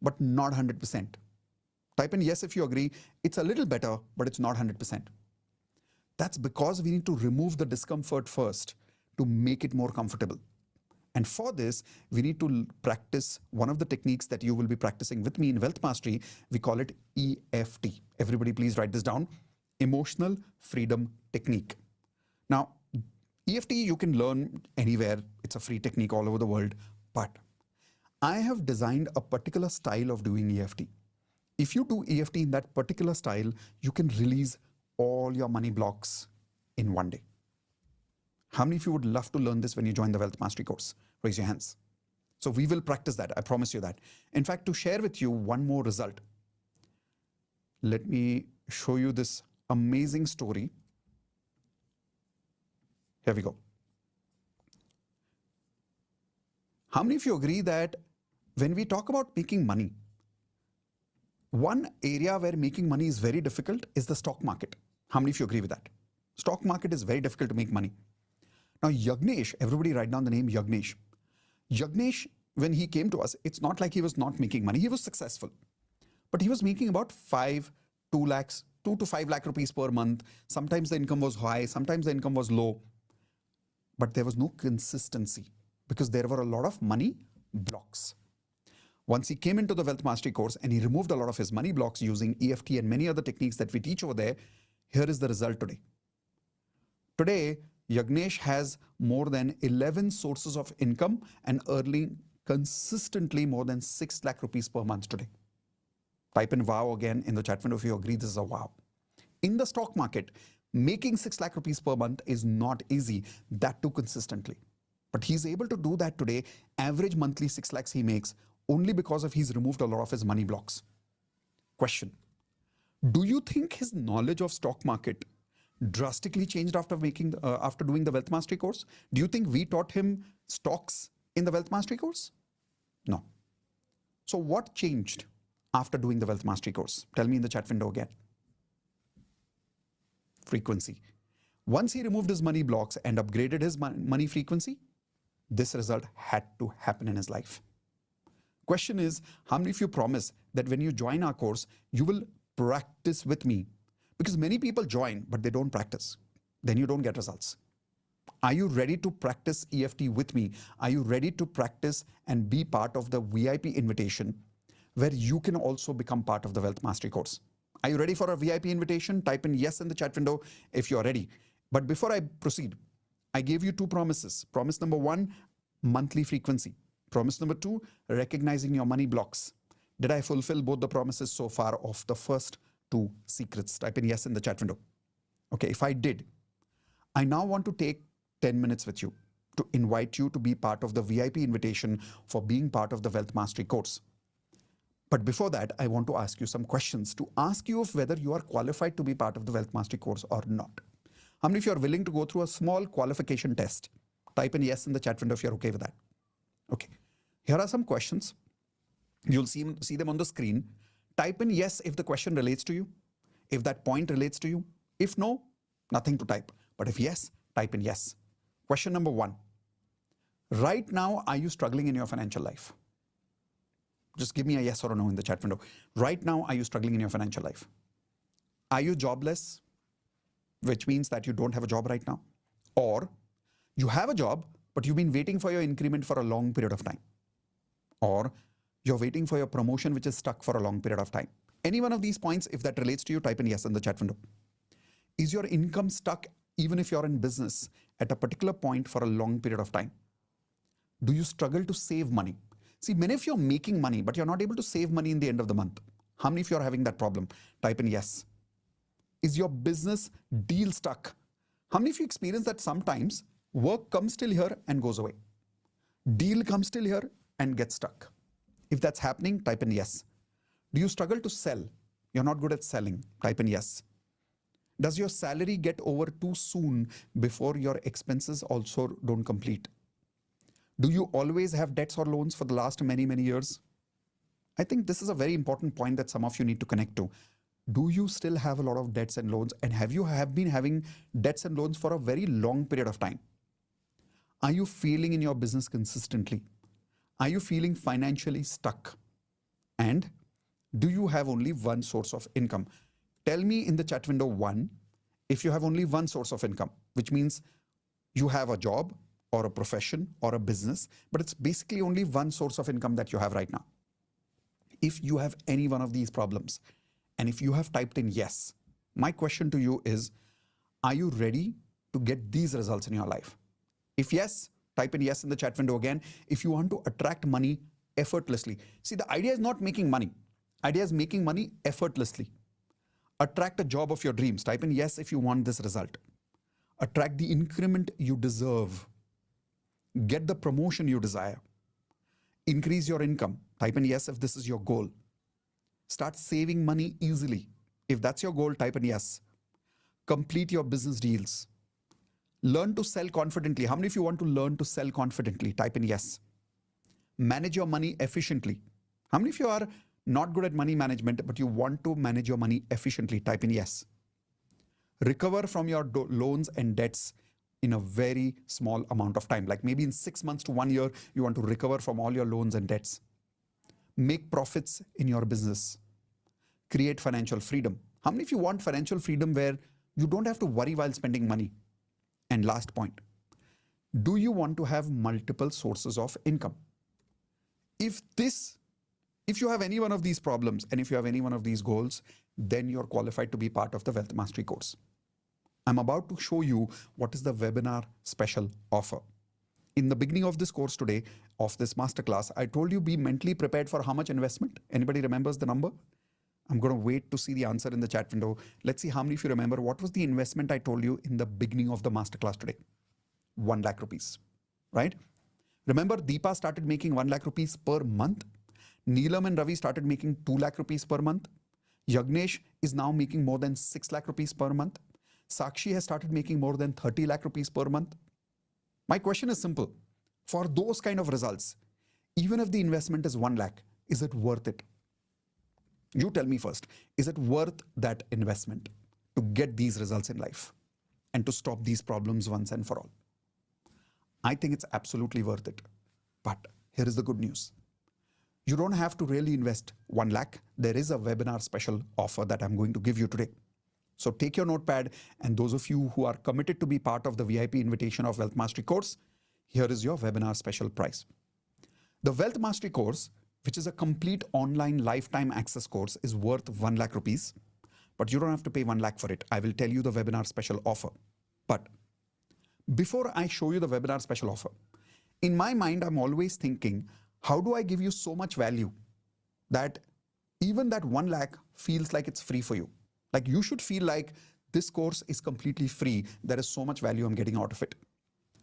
but not 100%? Type in yes if you agree, it's a little better, but it's not 100%. That's because we need to remove the discomfort first to make it more comfortable. And for this, we need to practice one of the techniques that you will be practicing with me in Wealth Mastery. We call it EFT. Everybody please write this down. Emotional Freedom Technique. Now, EFT you can learn anywhere. It's a free technique all over the world. But I have designed a particular style of doing EFT. If you do EFT in that particular style, you can release all your money blocks in one day. How many of you would love to learn this when you join the Wealth Mastery course? Raise your hands. So we will practice that. I promise you that. In fact, to share with you one more result, let me show you this amazing story. Here we go. How many of you agree that when we talk about making money, one area where making money is very difficult is the stock market? How many of you agree with that? Stock market is very difficult to make money. Now, Yagnesh, everybody write down the name Yagnesh. Yagnesh, when he came to us, it's not like he was not making money. He was successful. But he was making about 2 to 5 lakh rupees per month. Sometimes the income was high, sometimes the income was low. But there was no consistency because there were a lot of money blocks. Once he came into the Wealth Mastery course and he removed a lot of his money blocks using EFT and many other techniques that we teach over there, here is the result today. Today, Yagnesh has more than 11 sources of income and earning consistently more than 6 lakh rupees per month today. Type in wow again in the chat window if you agree this is a wow. In the stock market, Making 6 lakh rupees per month is not easy, that too consistently. But he's able to do that today. Average monthly 6 lakhs he makes only because of he's removed a lot of his money blocks. Question. Do you think his knowledge of stock market drastically changed after doing the Wealth Mastery course? Do you think we taught him stocks in the Wealth Mastery course? No. So what changed after doing the Wealth Mastery course? Tell me in the chat window again. Frequency. Once he removed his money blocks and upgraded his money frequency, this result had to happen in his life. Question is, how many of you promise that when you join our course, you will practice with me? Because many people join, but they don't practice. Then you don't get results. Are you ready to practice EFT with me? Are you ready to practice and be part of the VIP invitation where you can also become part of the Wealth Mastery course? Are you ready for a VIP invitation? Type in yes in the chat window if you're ready. But before I proceed, I gave you 2 promises. Promise number 1, monthly frequency. Promise number 2, recognizing your money blocks. Did I fulfill both the promises so far of the first 2 secrets? Type in yes in the chat window. Okay, if I did, I now want to take 10 minutes with you to invite you to be part of the VIP invitation for being part of the Wealth Mastery course. But before that, I want to ask you some questions to ask you of whether you are qualified to be part of the Wealth Mastery course or not. How many of you are willing to go through a small qualification test? Type in yes in the chat window if you're okay with that. Okay, here are some questions. You'll see them on the screen. Type in yes if the question relates to you, if that point relates to you. If no, nothing to type. But if yes, type in yes. Question number 1. Right now, are you struggling in your financial life? Just give me a yes or a no in the chat window. Right now, are you struggling in your financial life? Are you jobless? Which means that you don't have a job right now. Or you have a job, but you've been waiting for your increment for a long period of time. Or you're waiting for your promotion, which is stuck for a long period of time. Any one of these points, if that relates to you, type in yes in the chat window. Is your income stuck even if you're in business at a particular point for a long period of time? Do you struggle to save money? See, many of you are making money, but you're not able to save money in the end of the month. How many of you are having that problem? Type in yes. Is your business deal stuck? How many of you experience that sometimes work comes till here and goes away? Deal comes till here and gets stuck. If that's happening, type in yes. Do you struggle to sell? You're not good at selling. Type in yes. Does your salary get over too soon before your expenses also don't complete? Do you always have debts or loans for the last many, many years? I think this is a very important point that some of you need to connect to. Do you still have a lot of debts and loans? And have been having debts and loans for a very long period of time? Are you failing in your business consistently? Are you feeling financially stuck? And do you have only one source of income? Tell me in the chat window 1, if you have only one source of income, which means you have a job or a profession or a business, but it's basically only one source of income that you have right now. If you have any one of these problems, and if you have typed in yes, my question to you is, are you ready to get these results in your life? If yes, type in yes in the chat window again. If you want to attract money effortlessly. See, the idea is not making money. Idea is making money effortlessly. Attract a job of your dreams. Type in yes if you want this result. Attract the increment you deserve. Get the promotion you desire. Increase your income. Type in yes if this is your goal. Start saving money easily. If that's your goal, type in yes. Complete your business deals. Learn to sell confidently. How many of you want to learn to sell confidently? Type in yes. Manage your money efficiently. How many of you are not good at money management, but you want to manage your money efficiently? Type in yes. Recover from your loans and debts in a very small amount of time. Like maybe in 6 months to 1 year, you want to recover from all your loans and debts. Make profits in your business. Create financial freedom. How many of you want financial freedom where you don't have to worry while spending money? And last point, do you want to have multiple sources of income? If you have any one of these problems and if you have any one of these goals, then you're qualified to be part of the Wealth Mastery course. I'm about to show you what is the webinar special offer. In the beginning of this course today, of this masterclass, I told you be mentally prepared for how much investment? Anybody remembers the number? I'm going to wait to see the answer in the chat window. Let's see how many of you remember what was the investment I told you in the beginning of the masterclass today. 1 lakh rupees, right? Remember, Deepa started making 1 lakh rupees per month. Neelam and Ravi started making 2 lakh rupees per month. Yagnesh is now making more than 6 lakh rupees per month. Sakshi has started making more than 30 lakh rupees per month. My question is simple. For those kind of results, even if the investment is 1 lakh, is it worth it? You tell me first, is it worth that investment to get these results in life and to stop these problems once and for all? I think it's absolutely worth it. But here is the good news. You don't have to really invest 1 lakh. There is a webinar special offer that I'm going to give you today. So take your notepad, and those of you who are committed to be part of the VIP invitation of Wealth Mastery course, here is your webinar special price. The Wealth Mastery course, which is a complete online lifetime access course, is worth 1 lakh rupees, but you don't have to pay 1 lakh for it. I will tell you the webinar special offer. But before I show you the webinar special offer, in my mind, I'm always thinking, how do I give you so much value that even that 1 lakh feels like it's free for you? Like you should feel like this course is completely free. There is so much value I'm getting out of it.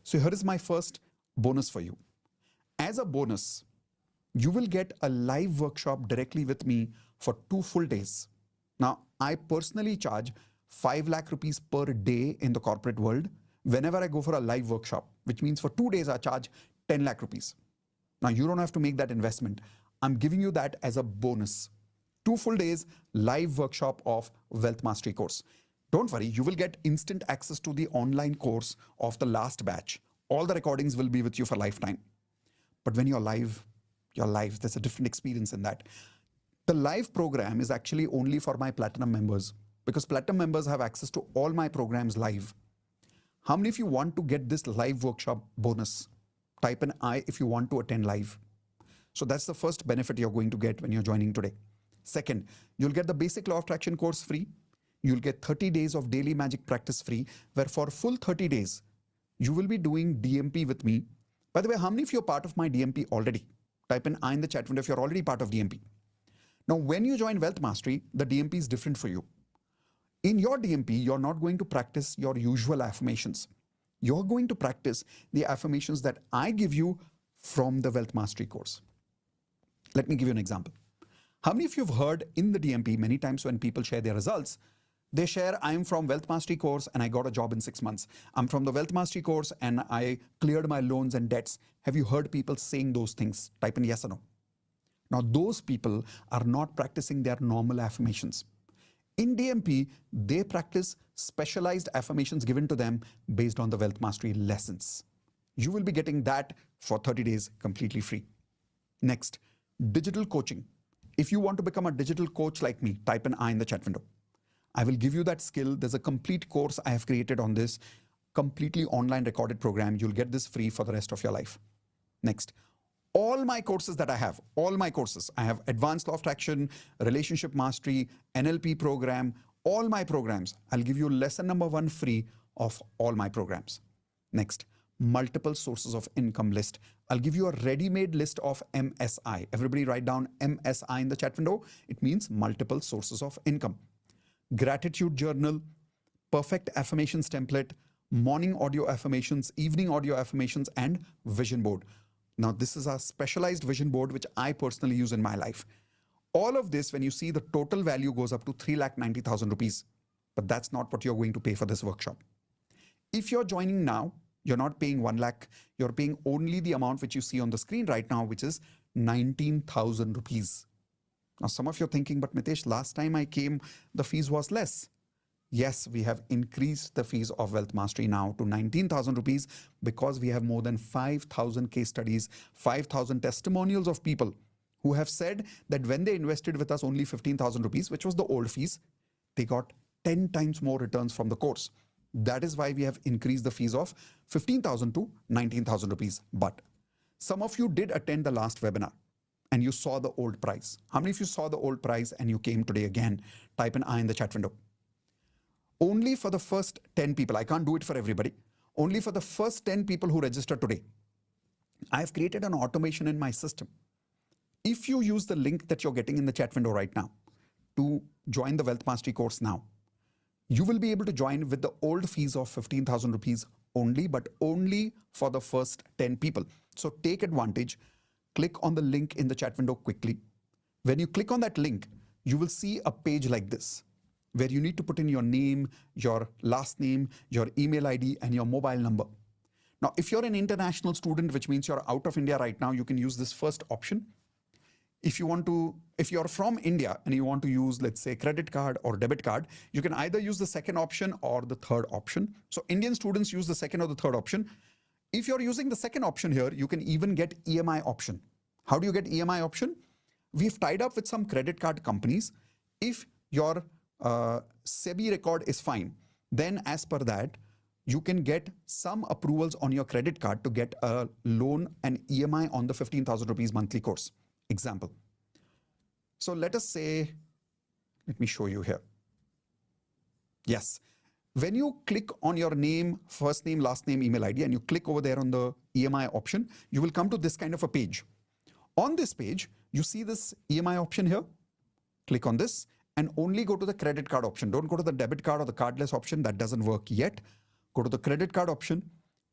So here is my first bonus for you. As a bonus, you will get a live workshop directly with me for 2 full days. Now, I personally charge 5 lakh rupees per day in the corporate world whenever I go for a live workshop, which means for 2 days, I charge 10 lakh rupees. Now, you don't have to make that investment. I'm giving you that as a bonus. 2 full days live workshop of Wealth Mastery course. Don't worry, you will get instant access to the online course of the last batch. All the recordings will be with you for lifetime. But when you're live, there's a different experience in that. The live program is actually only for my platinum members, because platinum members have access to all my programs live. How many of you want to get this live workshop bonus? Type an I if you want to attend live. So that's the first benefit you're going to get when you're joining today. Second, you'll get the basic law of attraction course free. You'll get 30 days of daily magic practice free, where for full 30 days, you will be doing DMP with me. By the way, how many of you are part of my DMP already? Type in I in the chat window if you're already part of DMP. Now, when you join Wealth Mastery, the DMP is different for you. In your DMP, you're not going to practice your usual affirmations. You're going to practice the affirmations that I give you from the Wealth Mastery course. Let me give you an example. How many of you have heard in the DMP many times when people share their results, they share, I'm from Wealth Mastery course and I got a job in 6 months. I'm from the Wealth Mastery course and I cleared my loans and debts. Have you heard people saying those things? Type in yes or no. Now, those people are not practicing their normal affirmations. In DMP, they practice specialized affirmations given to them based on the Wealth Mastery lessons. You will be getting that for 30 days completely free. Next, digital coaching. If you want to become a digital coach like me, type an I in the chat window. I will give you that skill. There's a complete course I have created on this, completely online recorded program. You'll get this free for the rest of your life. Next, all my courses that I have, I have Advanced Law of Attraction, Relationship Mastery, NLP program, all my programs. I'll give you lesson number 1 free of all my programs. Next, multiple sources of income list. I'll give you a ready-made list of MSI. Everybody write down MSI in the chat window. It means multiple sources of income. Gratitude journal, perfect affirmations template, morning audio affirmations, evening audio affirmations, and vision board. Now, this is a specialized vision board which I personally use in my life. All of this, when you see, the total value goes up to 3,90,000 rupees. But that's not what you're going to pay for this workshop. If you're joining now, you're not paying 1 lakh. You're paying only the amount which you see on the screen right now, which is 19,000 rupees. Now, some of you are thinking, but Mitesh, last time I came, the fees was less. Yes, we have increased the fees of Wealth Mastery now to 19,000 rupees because we have more than 5,000 case studies, 5,000 testimonials of people who have said that when they invested with us only 15,000 rupees, which was the old fees, they got 10 times more returns from the course. That is why we have increased the fees of 15,000 to 19,000 rupees. But some of you did attend the last webinar and you saw the old price. How many of you saw the old price and you came today again? Type an I in the chat window. Only for the first 10 people, I can't do it for everybody. Only for the first 10 people who register today, I have created an automation in my system. If you use the link that you're getting in the chat window right now, to join the Wealth Mastery course now, you will be able to join with the old fees of 15,000 rupees only, but only for the first 10 people. So take advantage. Click on the link in the chat window quickly. When you click on that link, you will see a page like this, where you need to put in your name, your last name, your email ID, and your mobile number. Now, if you're an international student, which means you're out of India right now, you can use this first option. If you're from India and you want to use, let's say, credit card or debit card, you can either use the second option or the third option. So Indian students use the second or the third option. If you're using the second option here, you can even get EMI option. How do you get EMI option? We've tied up with some credit card companies. If your SEBI record is fine, then as per that, you can get some approvals on your credit card to get a loan and EMI on the 15,000 rupees monthly course. Example. So let us say, let me show you here. Yes. When you click on your name, first name, last name, email ID, and you click over there on the EMI option, you will come to this kind of a page. On this page, you see this EMI option here. Click on this and only go to the credit card option. Don't go to the debit card or the cardless option. That doesn't work yet. Go to the credit card option.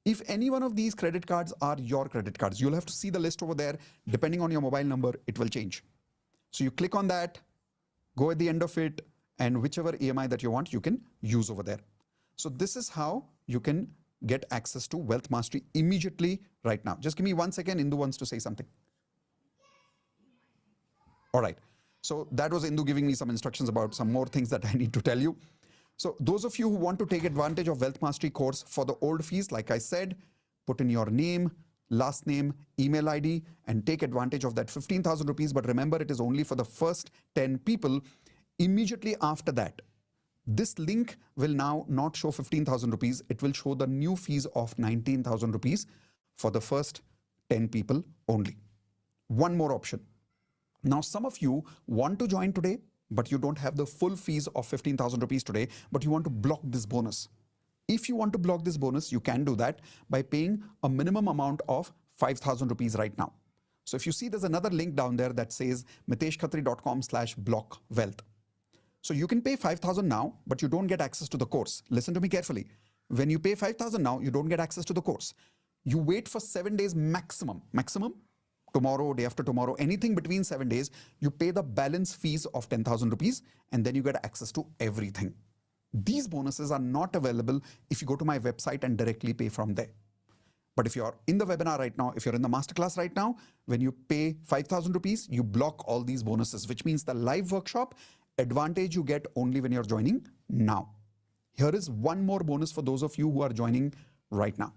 If any one of these credit cards are your credit cards, you'll have to see the list over there. Depending on your mobile number, it will change. So you click on that, go at the end of it, and whichever EMI that you want, you can use over there. So this is how you can get access to Wealth Mastery immediately right now. Just give me 1 second. Indu wants to say something. All right. So that was Indu giving me some instructions about some more things that I need to tell you. So those of you who want to take advantage of Wealth Mastery course for the old fees, like I said, put in your name, last name, email ID, and take advantage of that 15,000 rupees. But remember, it is only for the first 10 people. Immediately after that, this link will now not show 15,000 rupees. It will show the new fees of 19,000 rupees for the first 10 people only. One more option. Now, some of you want to join today, but you don't have the full fees of 15,000 rupees today, but you want to block this bonus. If you want to block this bonus, you can do that by paying a minimum amount of 5,000 rupees right now. So if you see, there's another link down there that says miteshkhatri.com/blockwealth. So you can pay 5,000 now, but you don't get access to the course. Listen to me carefully. When you pay 5,000 now, you don't get access to the course. You wait for 7 days maximum. Tomorrow, day after tomorrow, anything between 7 days, you pay the balance fees of 10,000 rupees and then you get access to everything. These bonuses are not available if you go to my website and directly pay from there. But if you're in the webinar right now, if you're in the masterclass right now, when you pay 5,000 rupees, you block all these bonuses, which means the live workshop advantage you get only when you're joining now. Here is one more bonus for those of you who are joining right now.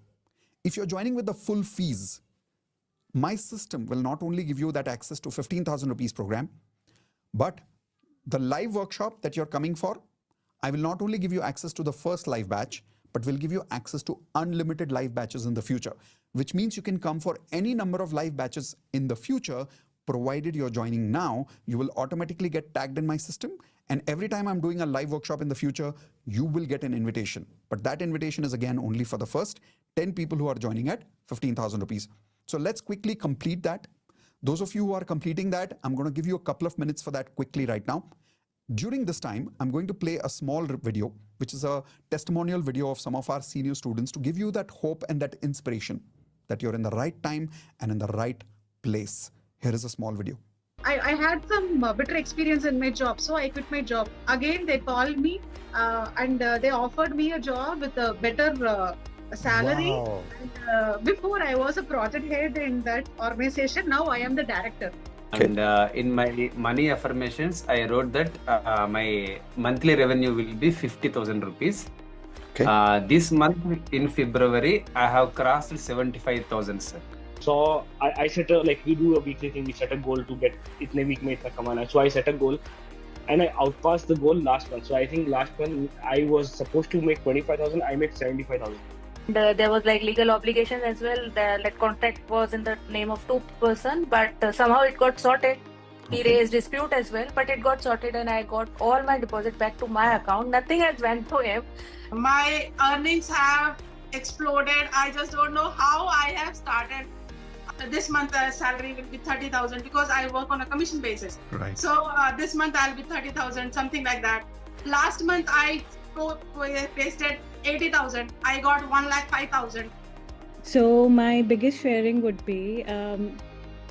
If you're joining with the full fees, my system will not only give you that access to 15,000 rupees program, but the live workshop that you're coming for, I will not only give you access to the first live batch, but will give you access to unlimited live batches in the future, which means you can come for any number of live batches in the future, provided you're joining now. You will automatically get tagged in my system. And every time I'm doing a live workshop in the future, you will get an invitation. But that invitation is again only for the first 10 people who are joining at 15,000 rupees. So let's quickly complete that. Those of you who are completing that, I'm going to give you a couple of minutes for that quickly right now. During this time, I'm going to play a small video, which is a testimonial video of some of our senior students to give you that hope and that inspiration that you're in the right time and in the right place. Here is a small video. I had some better experience in my job, so I quit my job. Again, they called me and they offered me a job with a better salary. Wow. And, before I was a project head in that organization, now I am the director. And in my money affirmations, I wrote that my monthly revenue will be 50,000 rupees. This month in February, I have crossed 75,000, sir. So I set a, like we do a weekly thing, we set a goal to get itne week mein itna kamana. So I set a goal and I outpassed the goal last month. So I think last month I was supposed to make 25,000, I made 75,000. There was like legal obligations as well. That contract was in the name of two person, but somehow it got sorted. He raised dispute as well, but it got sorted and I got all my deposit back to my account. Nothing has went to him. My earnings have exploded. I just don't know how I have started. this month salary will be 30,000 because I work on a commission basis. Right. So this month I'll be 30,000, something like that. Last month I pasted 80,000. I got 1,05,000. So my biggest sharing would be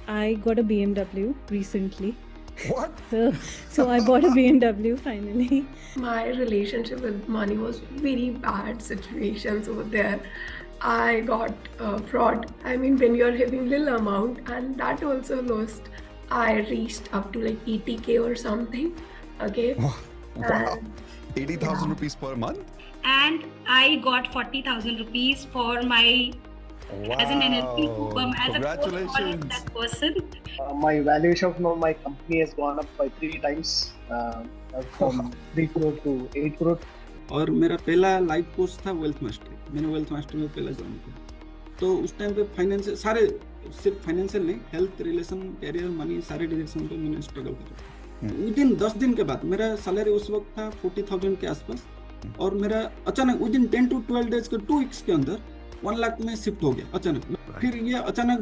I got a BMW recently. What? So I bought a BMW finally. My relationship with money was very bad situations over there. I got fraud. I mean, when you're having little amount and that also lost, I reached up to like 80K or something. Okay. Wow. 80,000 rupees per month? And I got 40,000 rupees for my as an NLP as a coach for that person. My valuation of my company has gone up by 3 times from 3 crore to 8 crore. और मेरा पहला live course था wealth mastery. मैंने wealth mastery में पहला join किया. तो उस टाइम पे फाइनेंशियल सारे सिर्फ फाइनेंशियल नहीं, हेल्थ, रिलेशन, कैरियर, मनी सारे डायरेक्शन पे मैंने स्ट्रगल करा. विदिन 10 दिन के बाद मेरा सैलरी उस वक्त था 40,000 के आसपास और मेरा अचानक विदिन 10 to 12 डेज के 2 वीक्स के अंदर 1 लाख में शिफ्ट हो गया अचानक. फिर ये अचानक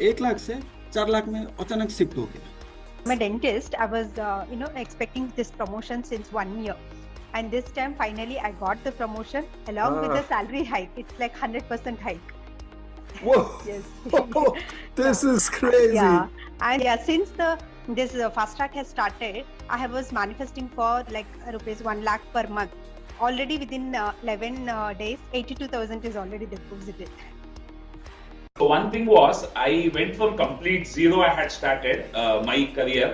1 लाख से 4 लाख में अचानक शिफ्ट हो गया. I'm a dentist. I was, expecting this promotion since 1 year. And this time, finally, I got the promotion along with the salary hike. It's like 100% hike. Whoa! Yes. This is crazy. Yeah. And yeah, since this fast track has started, I was manifesting for like rupees 1 lakh per month. Already within 11 days, 82,000 is already deposited. So one thing was, I went from complete zero. I had started my career,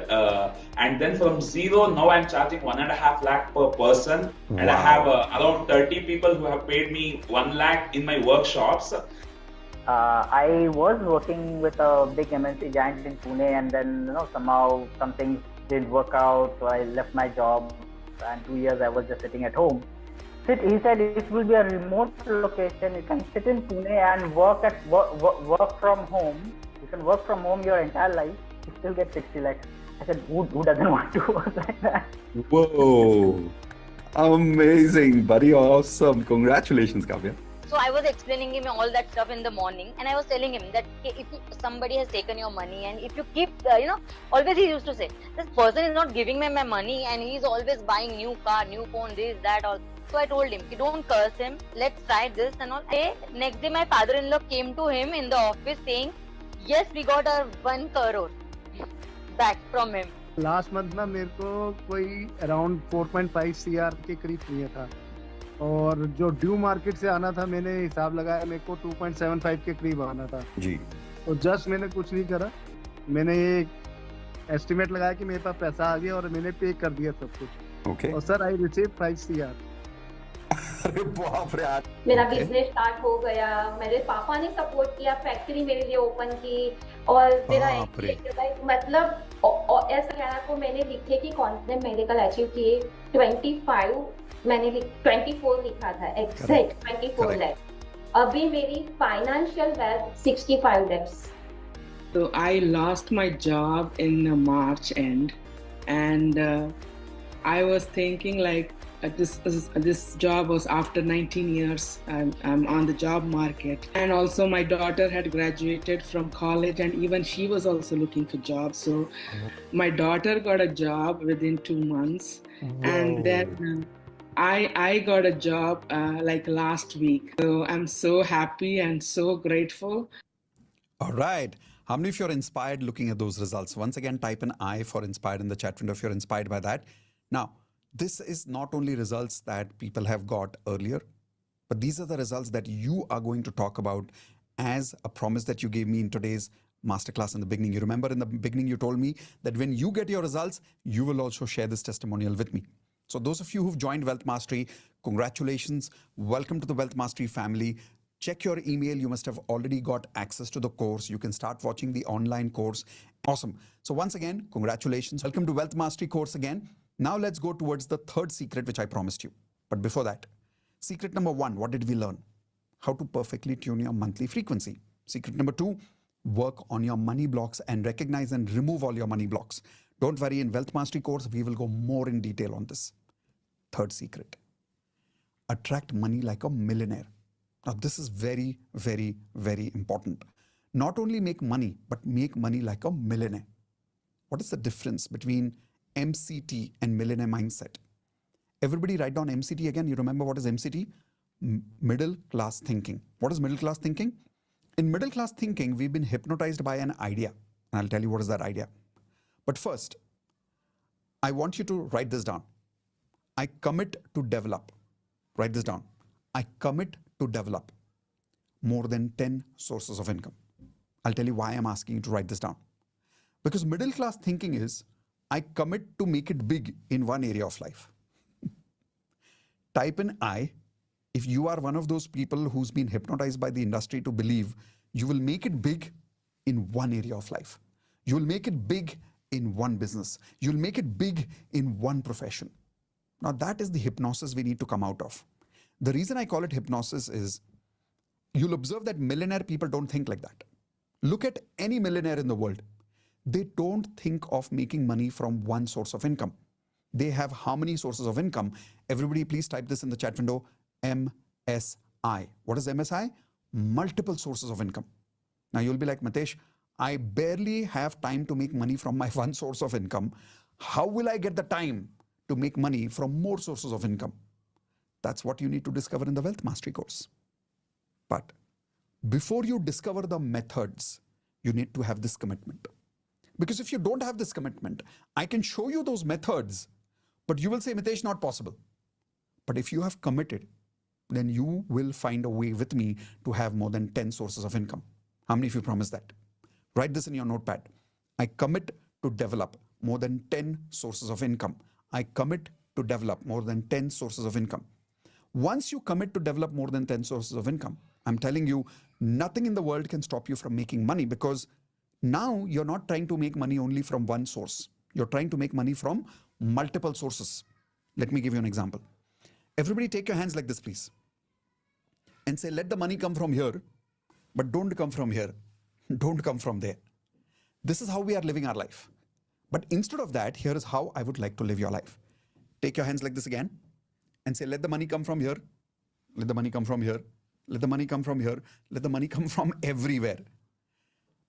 and then from zero, now I'm charging 1.5 lakh per person, and I have around 30 people who have paid me 1 lakh in my workshops. I was working with a big MNC giant in Pune, and then somehow some things didn't work out, so I left my job, and 2 years I was just sitting at home. He said it will be a remote location. You can sit in Pune and work from home. You can work from home your entire life. You still get 60 lakhs. I said, who doesn't want to work like that? Whoa! Amazing, buddy! Awesome! Congratulations, Kavya. So I was explaining him all that stuff in the morning, and I was telling him that if somebody has taken your money, and if you keep, always he used to say, this person is not giving me my money, and he's always buying new car, new phone, this, that, all. So I told him, don't curse him, let's try this and all. Next day my father-in-law came to him in the office saying, yes, we got our 1 crore back from him. Last month ना मेरे को कोई around 4.5 CR के करीब चाहिए था और जो ड्यू मार्केट से आना था मैंने हिसाब लगाया मेरे को 2.75 के करीब आना था जी. तो जस्ट मैंने कुछ नहीं करा, मैंने ये एस्टिमेट लगाया कि मेरे पास पैसा आ गया और मैंने पे कर दिया सब कुछ. Okay. और सर आई रिसीव 5 CR. अरे बाप रे. मेरा बिजनेस स्टार्ट हो गया, मेरे पापा ने सपोर्ट किया, फैक्ट्री मेरे लिए ओपन की और मेरा मतलब ऐसा कहना को मैंने लिखे कि कौन से मेडिकल अचीव किए 25 मैंने 24 लिखा था एग्जैक्ट 24 लाख. अभी मेरी financial wealth 65 lakhs. So I lost my job in March end, and I was thinking like this job was after 19 years. I'm on the job market, and also my daughter had graduated from college, and even she was also looking for jobs. So my daughter got a job within 2 months. Whoa. And then I got a job like last week. So I'm so happy and so grateful. All right. How many of you are inspired looking at those results? Once again, type an I for inspired in the chat window if you're inspired by that. Now, this is not only results that people have got earlier, but these are the results that you are going to talk about as a promise that you gave me in today's masterclass in the beginning. You remember in the beginning, you told me that when you get your results, you will also share this testimonial with me. So those of you who've joined Wealth Mastery, congratulations. Welcome to the Wealth Mastery family. Check your email. You must have already got access to the course. You can start watching the online course. Awesome. So once again, congratulations. Welcome to Wealth Mastery course again. Now let's go towards the third secret, which I promised you. But before that, secret number 1, what did we learn? How to perfectly tune your monthly frequency. Secret number 2, work on your money blocks and recognize and remove all your money blocks. Don't worry, in Wealth Mastery course, we will go more in detail on this. Third secret, attract money like a millionaire. Now, this is very, very, very important. Not only make money, but make money like a millionaire. What is the difference between MCT and millionaire mindset? Everybody write down MCT again. You remember what is MCT? Middle class thinking. What is middle class thinking? In middle class thinking, we've been hypnotized by an idea. And I'll tell you what is that idea. But first, I want you to write this down. I commit to develop. Write this down. I commit to develop more than 10 sources of income. I'll tell you why I'm asking you to write this down. Because middle class thinking is, I commit to make it big in one area of life. Type in I if you are one of those people who's been hypnotized by the industry to believe you will make it big in one area of life. You will make it big in one business. You'll make it big in one profession. Now that is the hypnosis we need to come out of. The reason I call it hypnosis is you'll observe that millionaire people don't think like that. Look at any millionaire in the world. They don't think of making money from one source of income. They have how many sources of income? Everybody please type this in the chat window, MSI. What is MSI? Multiple sources of income. Now you'll be like, Mitesh, I barely have time to make money from my one source of income. How will I get the time to make money from more sources of income? That's what you need to discover in the Wealth Mastery course. But before you discover the methods, you need to have this commitment. Because if you don't have this commitment, I can show you those methods, but you will say, Mitesh, not possible. But if you have committed, then you will find a way with me to have more than 10 sources of income. How many of you promise that? Write this in your notepad. I commit to develop more than 10 sources of income. I commit to develop more than 10 sources of income. Once you commit to develop more than 10 sources of income, I'm telling you, nothing in the world can stop you from making money, because now you're not trying to make money only from one source. You're trying to make money from multiple sources. Let me give you an example. Everybody take your hands like this, please. And say, let the money come from here, but don't come from here. Don't come from there. This is how we are living our life. But instead of that, here is how I would like to live your life. Take your hands like this again and say, let the money come from here. Let the money come from here. Let the money come from here. Let the money come from everywhere.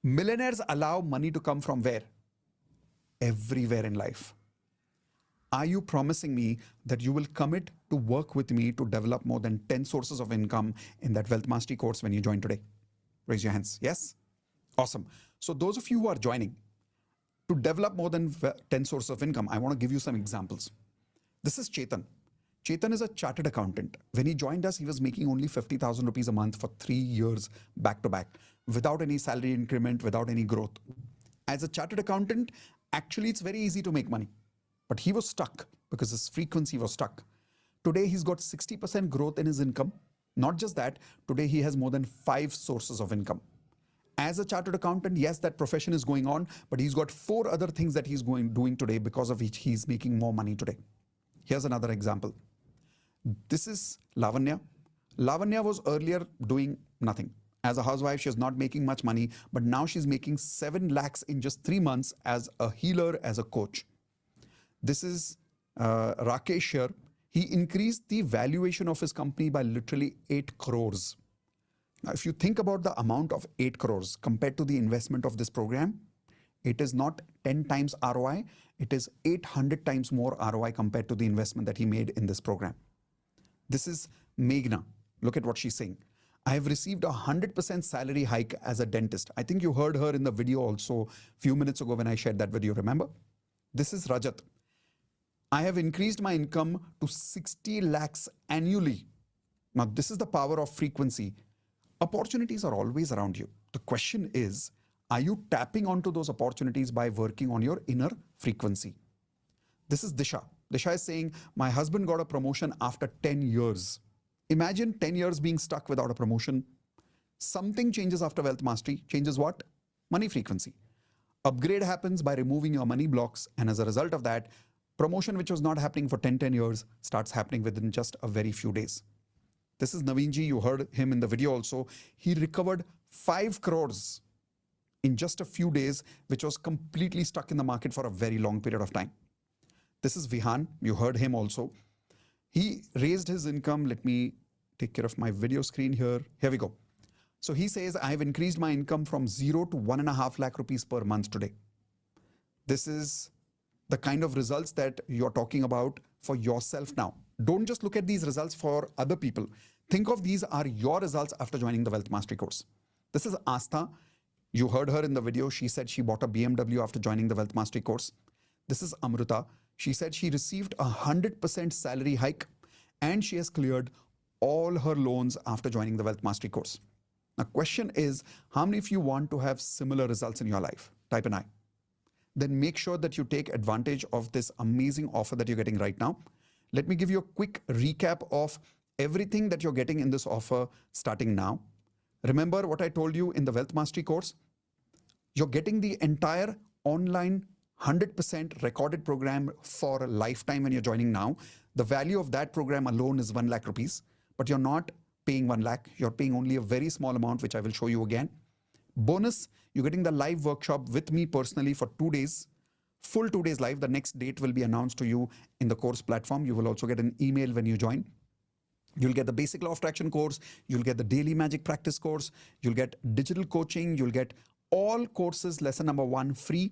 Millionaires allow money to come from where? Everywhere in life. Are you promising me that you will commit to work with me to develop more than 10 sources of income in that Wealth Mastery course when you join today? Raise your hands. Yes? Awesome. So those of you who are joining, to develop more than 10 sources of income, I want to give you some examples. This is Chetan. Chetan is a chartered accountant. When he joined us, he was making only 50,000 rupees a month for 3 years back to back, without any salary increment, without any growth. As a chartered accountant, actually it's very easy to make money, but he was stuck because his frequency was stuck. Today, he's got 60% growth in his income. Not just that, today he has more than 5 sources of income. As a chartered accountant, yes, that profession is going on, but he's got 4 other things that he's doing today, because of which he's making more money today. Here's another example. This is Lavanya. Lavanya was earlier doing nothing. As a housewife, she's not making much money, but now she's making 7 lakhs in just 3 months as a healer, as a coach. This is Rakesh here. He increased the valuation of his company by literally 8 crores. Now, if you think about the amount of 8 crores compared to the investment of this program, it is not 10 times ROI, it is 800 times more ROI compared to the investment that he made in this program. This is Meghna. Look at what she's saying. I have received 100% salary hike as a dentist. I think you heard her in the video also a few minutes ago when I shared that video, remember? This is Rajat. I have increased my income to 60 lakhs annually. Now, this is the power of frequency. Opportunities are always around you. The question is, are you tapping onto those opportunities by working on your inner frequency? This is Disha. Disha is saying, my husband got a promotion after 10 years. Imagine 10 years being stuck without a promotion. Something changes after Wealth Mastery. Changes what? Money frequency. Upgrade happens by removing your money blocks, and as a result of that, promotion which was not happening for 10 years starts happening within just a very few days. This is Naveenji. You heard him in the video also. He recovered 5 crores in just a few days, which was completely stuck in the market for a very long period of time. This is Vihan. You heard him also. He raised his income. Let me take care of my video screen here. Here we go. So he says, I've increased my income from 0 to 1.5 lakh rupees per month today. This is the kind of results that you're talking about for yourself now. Don't just look at these results for other people. Think of these are your results after joining the Wealth Mastery course. This is Astha. You heard her in the video. She said she bought a BMW after joining the Wealth Mastery course. This is Amruta. She said she received 100% salary hike and she has cleared all her loans after joining the Wealth Mastery course. Now, question is, how many of you want to have similar results in your life? Type an I. Then make sure that you take advantage of this amazing offer that you're getting right now. Let me give you a quick recap of everything that you're getting in this offer starting now. Remember what I told you in the Wealth Mastery course? You're getting the entire online 100% recorded program for a lifetime when you're joining now. The value of that program alone is 1 lakh rupees, but you're not paying 1 lakh. You're paying only a very small amount, which I will show you again. Bonus, you're getting the live workshop with me personally for 2 days, full 2 days live. The next date will be announced to you in the course platform. You will also get an email when you join. You'll get the basic law of attraction course. You'll get the daily magic practice course. You'll get digital coaching. You'll get all courses, lesson number 1 free.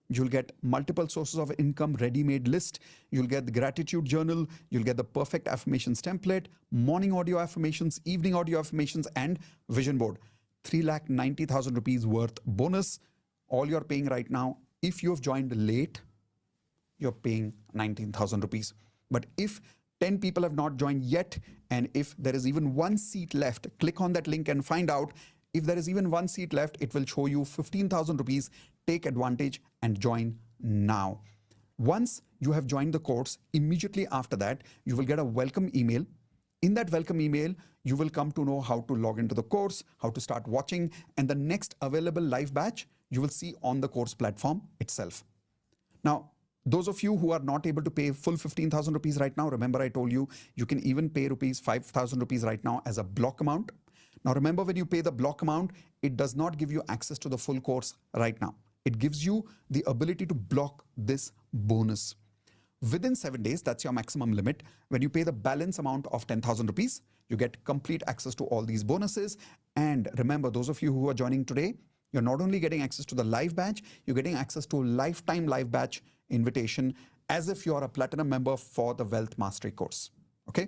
You'll get multiple sources of income, ready-made list. You'll get the gratitude journal. You'll get the perfect affirmations template, morning audio affirmations, evening audio affirmations, and vision board. 3,90,000 rupees worth bonus. All you're paying right now, if you've joined late, you're paying 19,000 rupees. But if 10 people have not joined yet, and if there is even 1 seat left, click on that link and find out. If there is even 1 seat left, it will show you 15,000 rupees. Take advantage and join now. Once you have joined the course, immediately after that, you will get a welcome email. In that welcome email, you will come to know how to log into the course, how to start watching, and the next available live batch you will see on the course platform itself. Now, those of you who are not able to pay full 15,000 rupees right now, remember I told you, you can even pay 5,000 rupees right now as a block amount. Now remember, when you pay the block amount, it does not give you access to the full course right now. It gives you the ability to block this bonus. Within 7 days, that's your maximum limit. When you pay the balance amount of 10,000 rupees, you get complete access to all these bonuses. And remember, those of you who are joining today, you're not only getting access to the live batch, you're getting access to a lifetime live batch invitation as if you're a platinum member for the Wealth Mastery course. Okay?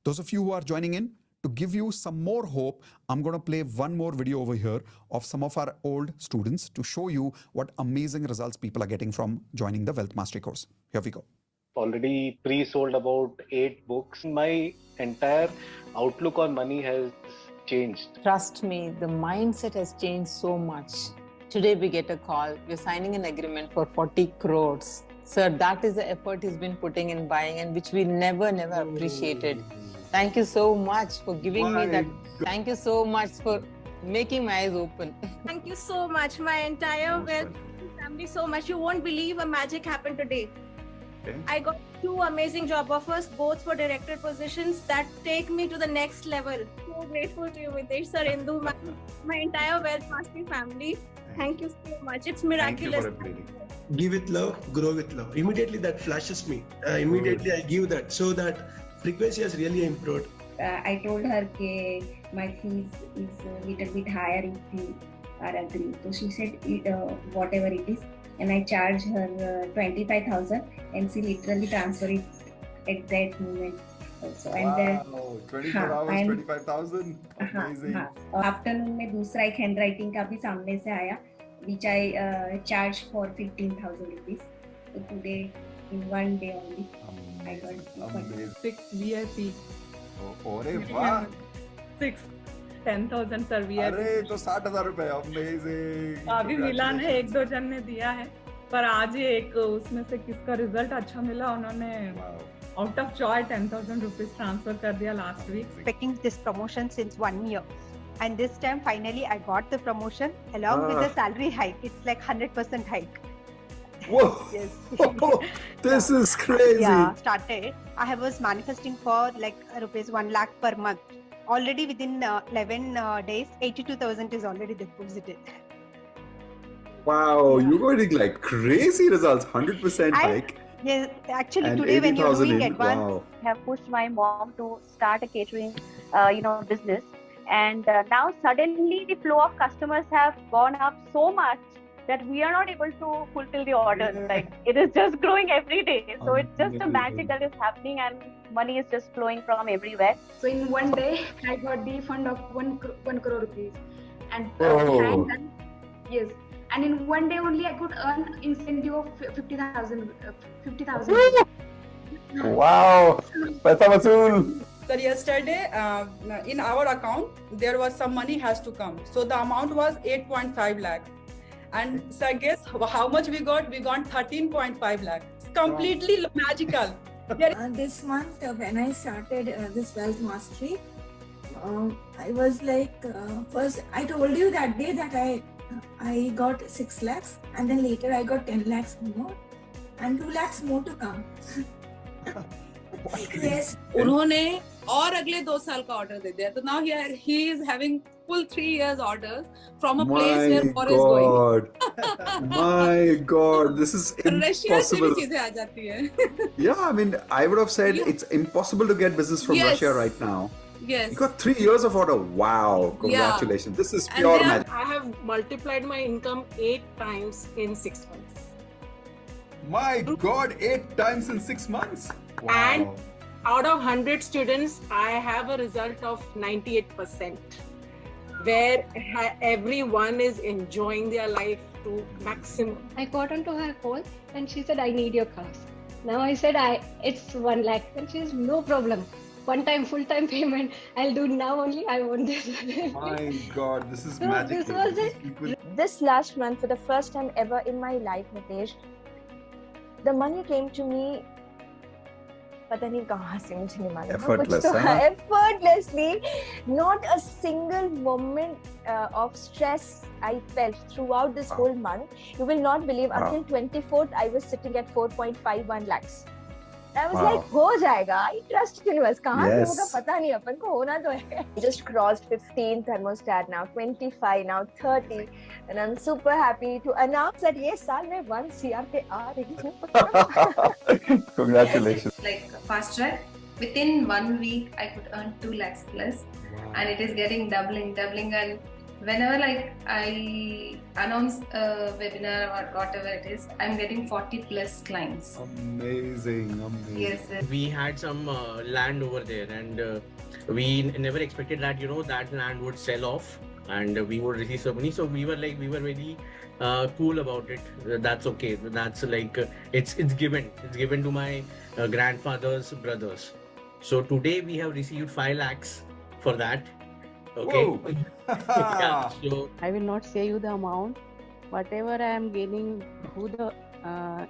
Those of you who are joining in, to give you some more hope, I'm going to play one more video over here of some of our old students to show you what amazing results people are getting from joining the Wealth Mastery course. Here we go. Already pre-sold about 8 books. My entire outlook on money has changed. Trust me, the mindset has changed so much. Today we get a call, we're signing an agreement for 40 crores. Sir, that is the effort he's been putting in buying and which we never appreciated. Thank you so much for giving me that. Thank you so much for making my eyes open. Thank you so much, my entire Wealth family so much. You won't believe a magic happened today. Okay. I got 2 amazing job offers, both for director positions that take me to the next level. So grateful to you, Mitesh sir, Indu, my entire Wealth Mastery family. Thank you so much. It's miraculous. Thank you for give with love, grow with love. Immediately that flashes me. Immediately I give that, so that frequency has really improved. I told her that my fees is a little bit higher if you are agreed. So she said whatever it is, and I charge her 25,000, and she literally transfer it at that moment. Also. And then 24 hours, 25,000. Amazing. Afternoon में दूसरा एक handwriting का भी सामने से आया, which I charge for 15,000 rupees. So today, in 1 day only, I got 6 VIP. अरे वाह! 6 10,000 सर VIP. अरे तो 60,000 रुपए. Amazing. अभी मिला है, 1-2 जन ने दिया है, पर आज ही एक उसमें से किसका रिजल्ट अच्छा मिला, उन्होंने out of joy 10,000 rupees transfer कर दिया last week. Expecting this promotion since 1 year, and this time finally I got the promotion along with the salary hike. It's like 100% hike. Whoa! Yes. This is crazy. Yeah, started. I was manifesting for like rupees 1 lakh per month. Already within 11 days, 82,000 is already deposited. Wow, you're getting like crazy results. 100% hike. Yes, actually and today when you're doing advanced, I have pushed my mom to start a catering, business, And now suddenly the flow of customers have gone up so much that we are not able to fulfill the orders. Like it is just growing every day. So it's just a magic that is happening, and money is just flowing from everywhere. So in one day, I got the fund of 1 crore rupees, and Oh. yes, and in one day only I could earn incentive of 50,000. 50,000. Wow. Paisa vasool. Sir, yesterday in our account there was some money has to come. So the amount was 8.5 lakh. And sir, guess how much we got? We got 13.5 lakh. It's completely magical. This month when I started this Wealth Mastery, I was like, first I told you that day that I got 6 lakhs, and then later I got 10 lakhs more and 2 lakhs more to come. Yes. उन्होंने और अगले 2 साल का order दे दिया. So now he is having full 3 years orders from a place where war is going. My God, this is Russia से भी impossible. चीजें आ जाती हैं. Yeah, I mean, I would have said it's impossible to get business from Yes. Russia right now. Yes. You got 3 years of order. Wow, congratulations. This is And pure then magic. I have multiplied my income 8 times in 6 months. My God, 8 times in 6 months. And out of 100 students, I have a result of 98%, where everyone is enjoying their life to maximum. I got onto her call and she said, I need your class. Now I said, it's 1 lakh. And she says, no problem. One time, full-time payment. I'll do now only. I want this. My God, this is So magic. this was it. This last month, for the first time ever in my life, Mitesh, the money came to me. पता नहीं कहाँ से मुझे नहीं मालूम. Effortless, कुछ तो huh? effortlessly, not a single moment of stress I felt throughout this whole month. You will not believe. Wow. Until 24th, I was sitting at 4.51 lakhs. I was Wow. like, हो जाएगा. I trust universe. कहाँ से Yes. होगा पता नहीं, अपन को होना तो है. Just crossed 15 thermostat now, 25 now, 30, and I'm super happy to announce that ये साल मैं 1 CR पे आ रही हूँ. Congratulations. Like fast track, within 1 week I could earn 2 lakhs plus, and it is getting doubling, and whenever like I announce a webinar or whatever it is, I'm getting 40 plus clients. Amazing. Yes, sir. We had some land over there, and we never expected that that land would sell off and we would receive some money. So we were very cool about it. That's okay. That's like it's given to my grandfather's brothers. So today we have received 5 lakhs for that. Okay. Yeah, so I will not say you the amount. Whatever I am gaining through the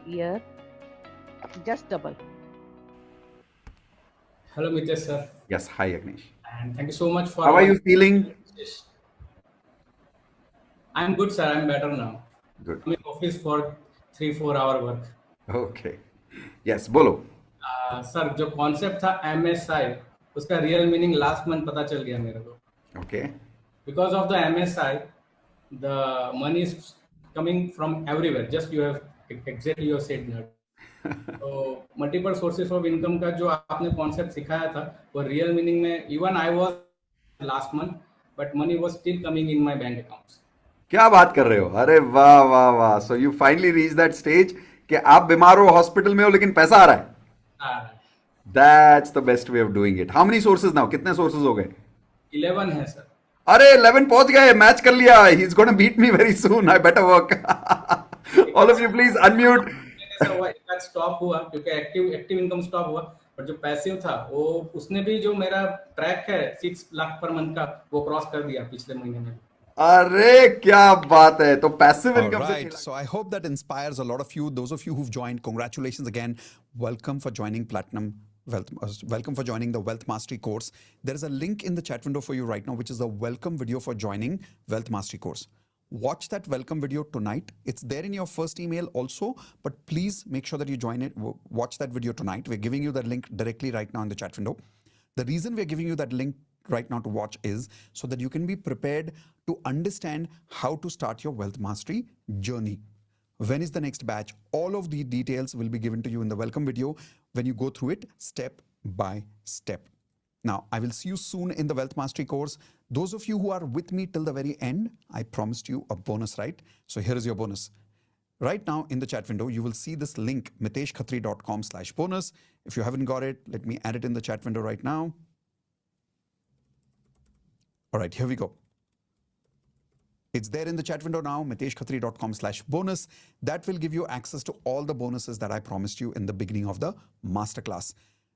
year, just double. Hello, Mitesh sir. Yes, hi Agnish. And thank you so much for. How are you feeling? I'm good, sir. I'm better now. Good. I'm in office for 3-4 hour work. Okay. Yes, बोलो. Sir जो concept था MSI, उसका real meaning last month पता चल गया मेरे को. Okay. Because of the MSI, the money is coming from everywhere. Just you have exactly you said that. तो मल्टीपल सोर्सेस ऑफ इनकम का जो आपने कॉन्सेप्ट सिखाया था वो रियल मीनिंग में even I was last month but money was still coming in my bank accounts. क्या बात कर रहे हो? अरे वाह वाह वाह. So you finally reached that stage कि आप बीमार हो, हॉस्पिटल में हो, लेकिन पैसा आ रहा है. That's the best way of doing it. How many sources now? कितने sources हो गए? 11 है सर. अरे 11 पहुंच गए, मैच कर लिया. He's going to beat me very soon. I better work. All of you please unmute. Sir stop हुआ क्योंकि एक्टिव इनकम स्टॉप हुआ, पर जो पैसिव था वो उसने भी जो मेरा ट्रैक है 6 लाख पर मंथ का वो क्रॉस कर दिया पिछले महीने में. अरे क्या बात है. तो passive income. Right. So I hope that inspires a lot of you. Those of you who've joined, congratulations again. Welcome for joining Platinum Wealth. Welcome for joining the Wealth Mastery course. There is a link in the chat window for you right now, which is a welcome video for joining Wealth Mastery course. Watch that welcome video tonight. It's there in your first email also, but please make sure that you join it. Watch that video tonight. We're giving you that link directly right now in the chat window. The reason we're giving you that link right now to watch is so that you can be prepared to understand how to start your wealth mastery journey. When is the next batch? All of the details will be given to you in the welcome video when you go through it step by step. Now, I will see you soon in the Wealth Mastery course. Those of you who are with me till the very end, I promised you a bonus, right? So here is your bonus. Right now in the chat window, you will see this link, miteshkhatri.com/bonus. If you haven't got it, let me add it in the chat window right now. All right, here we go. It's there in the chat window now, miteshkhatri.com/bonus. That will give you access to all the bonuses that I promised you in the beginning of the masterclass.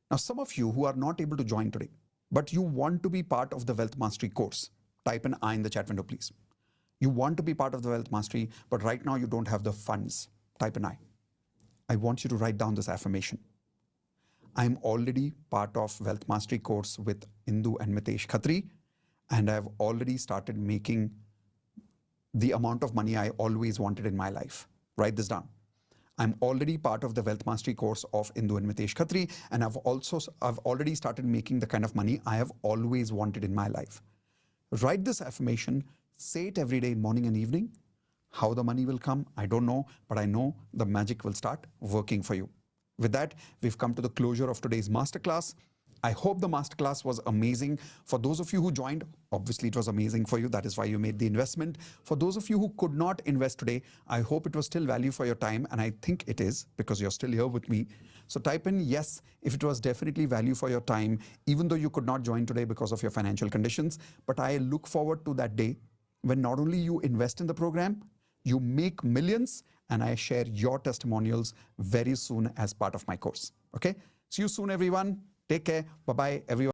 Now, some of you who are not able to join today, but you want to be part of the Wealth Mastery course, type an I in the chat window, please. You want to be part of the Wealth Mastery, but right now you don't have the funds. Type an I. I want you to write down this affirmation. I'm already part of Wealth Mastery course with Indu and Mitesh Khatri, and I've already started making the amount of money I always wanted in my life. Write this down. I'm already part of the Wealth Mastery course of Indu and Mitesh Khatri, and I've already started making the kind of money I have always wanted in my life. Write this affirmation, say it every day, morning and evening. How the money will come, I don't know, but I know the magic will start working for you. With that, we've come to the closure of today's masterclass. I hope the masterclass was amazing. For those of you who joined, obviously it was amazing for you. That is why you made the investment. For those of you who could not invest today, I hope it was still value for your time. And I think it is, because you're still here with me. So type in yes if it was definitely value for your time, even though you could not join today because of your financial conditions. But I look forward to that day when not only you invest in the program, you make millions, and I share your testimonials very soon as part of my course. Okay? See you soon, everyone. Take care. Bye-bye, everyone.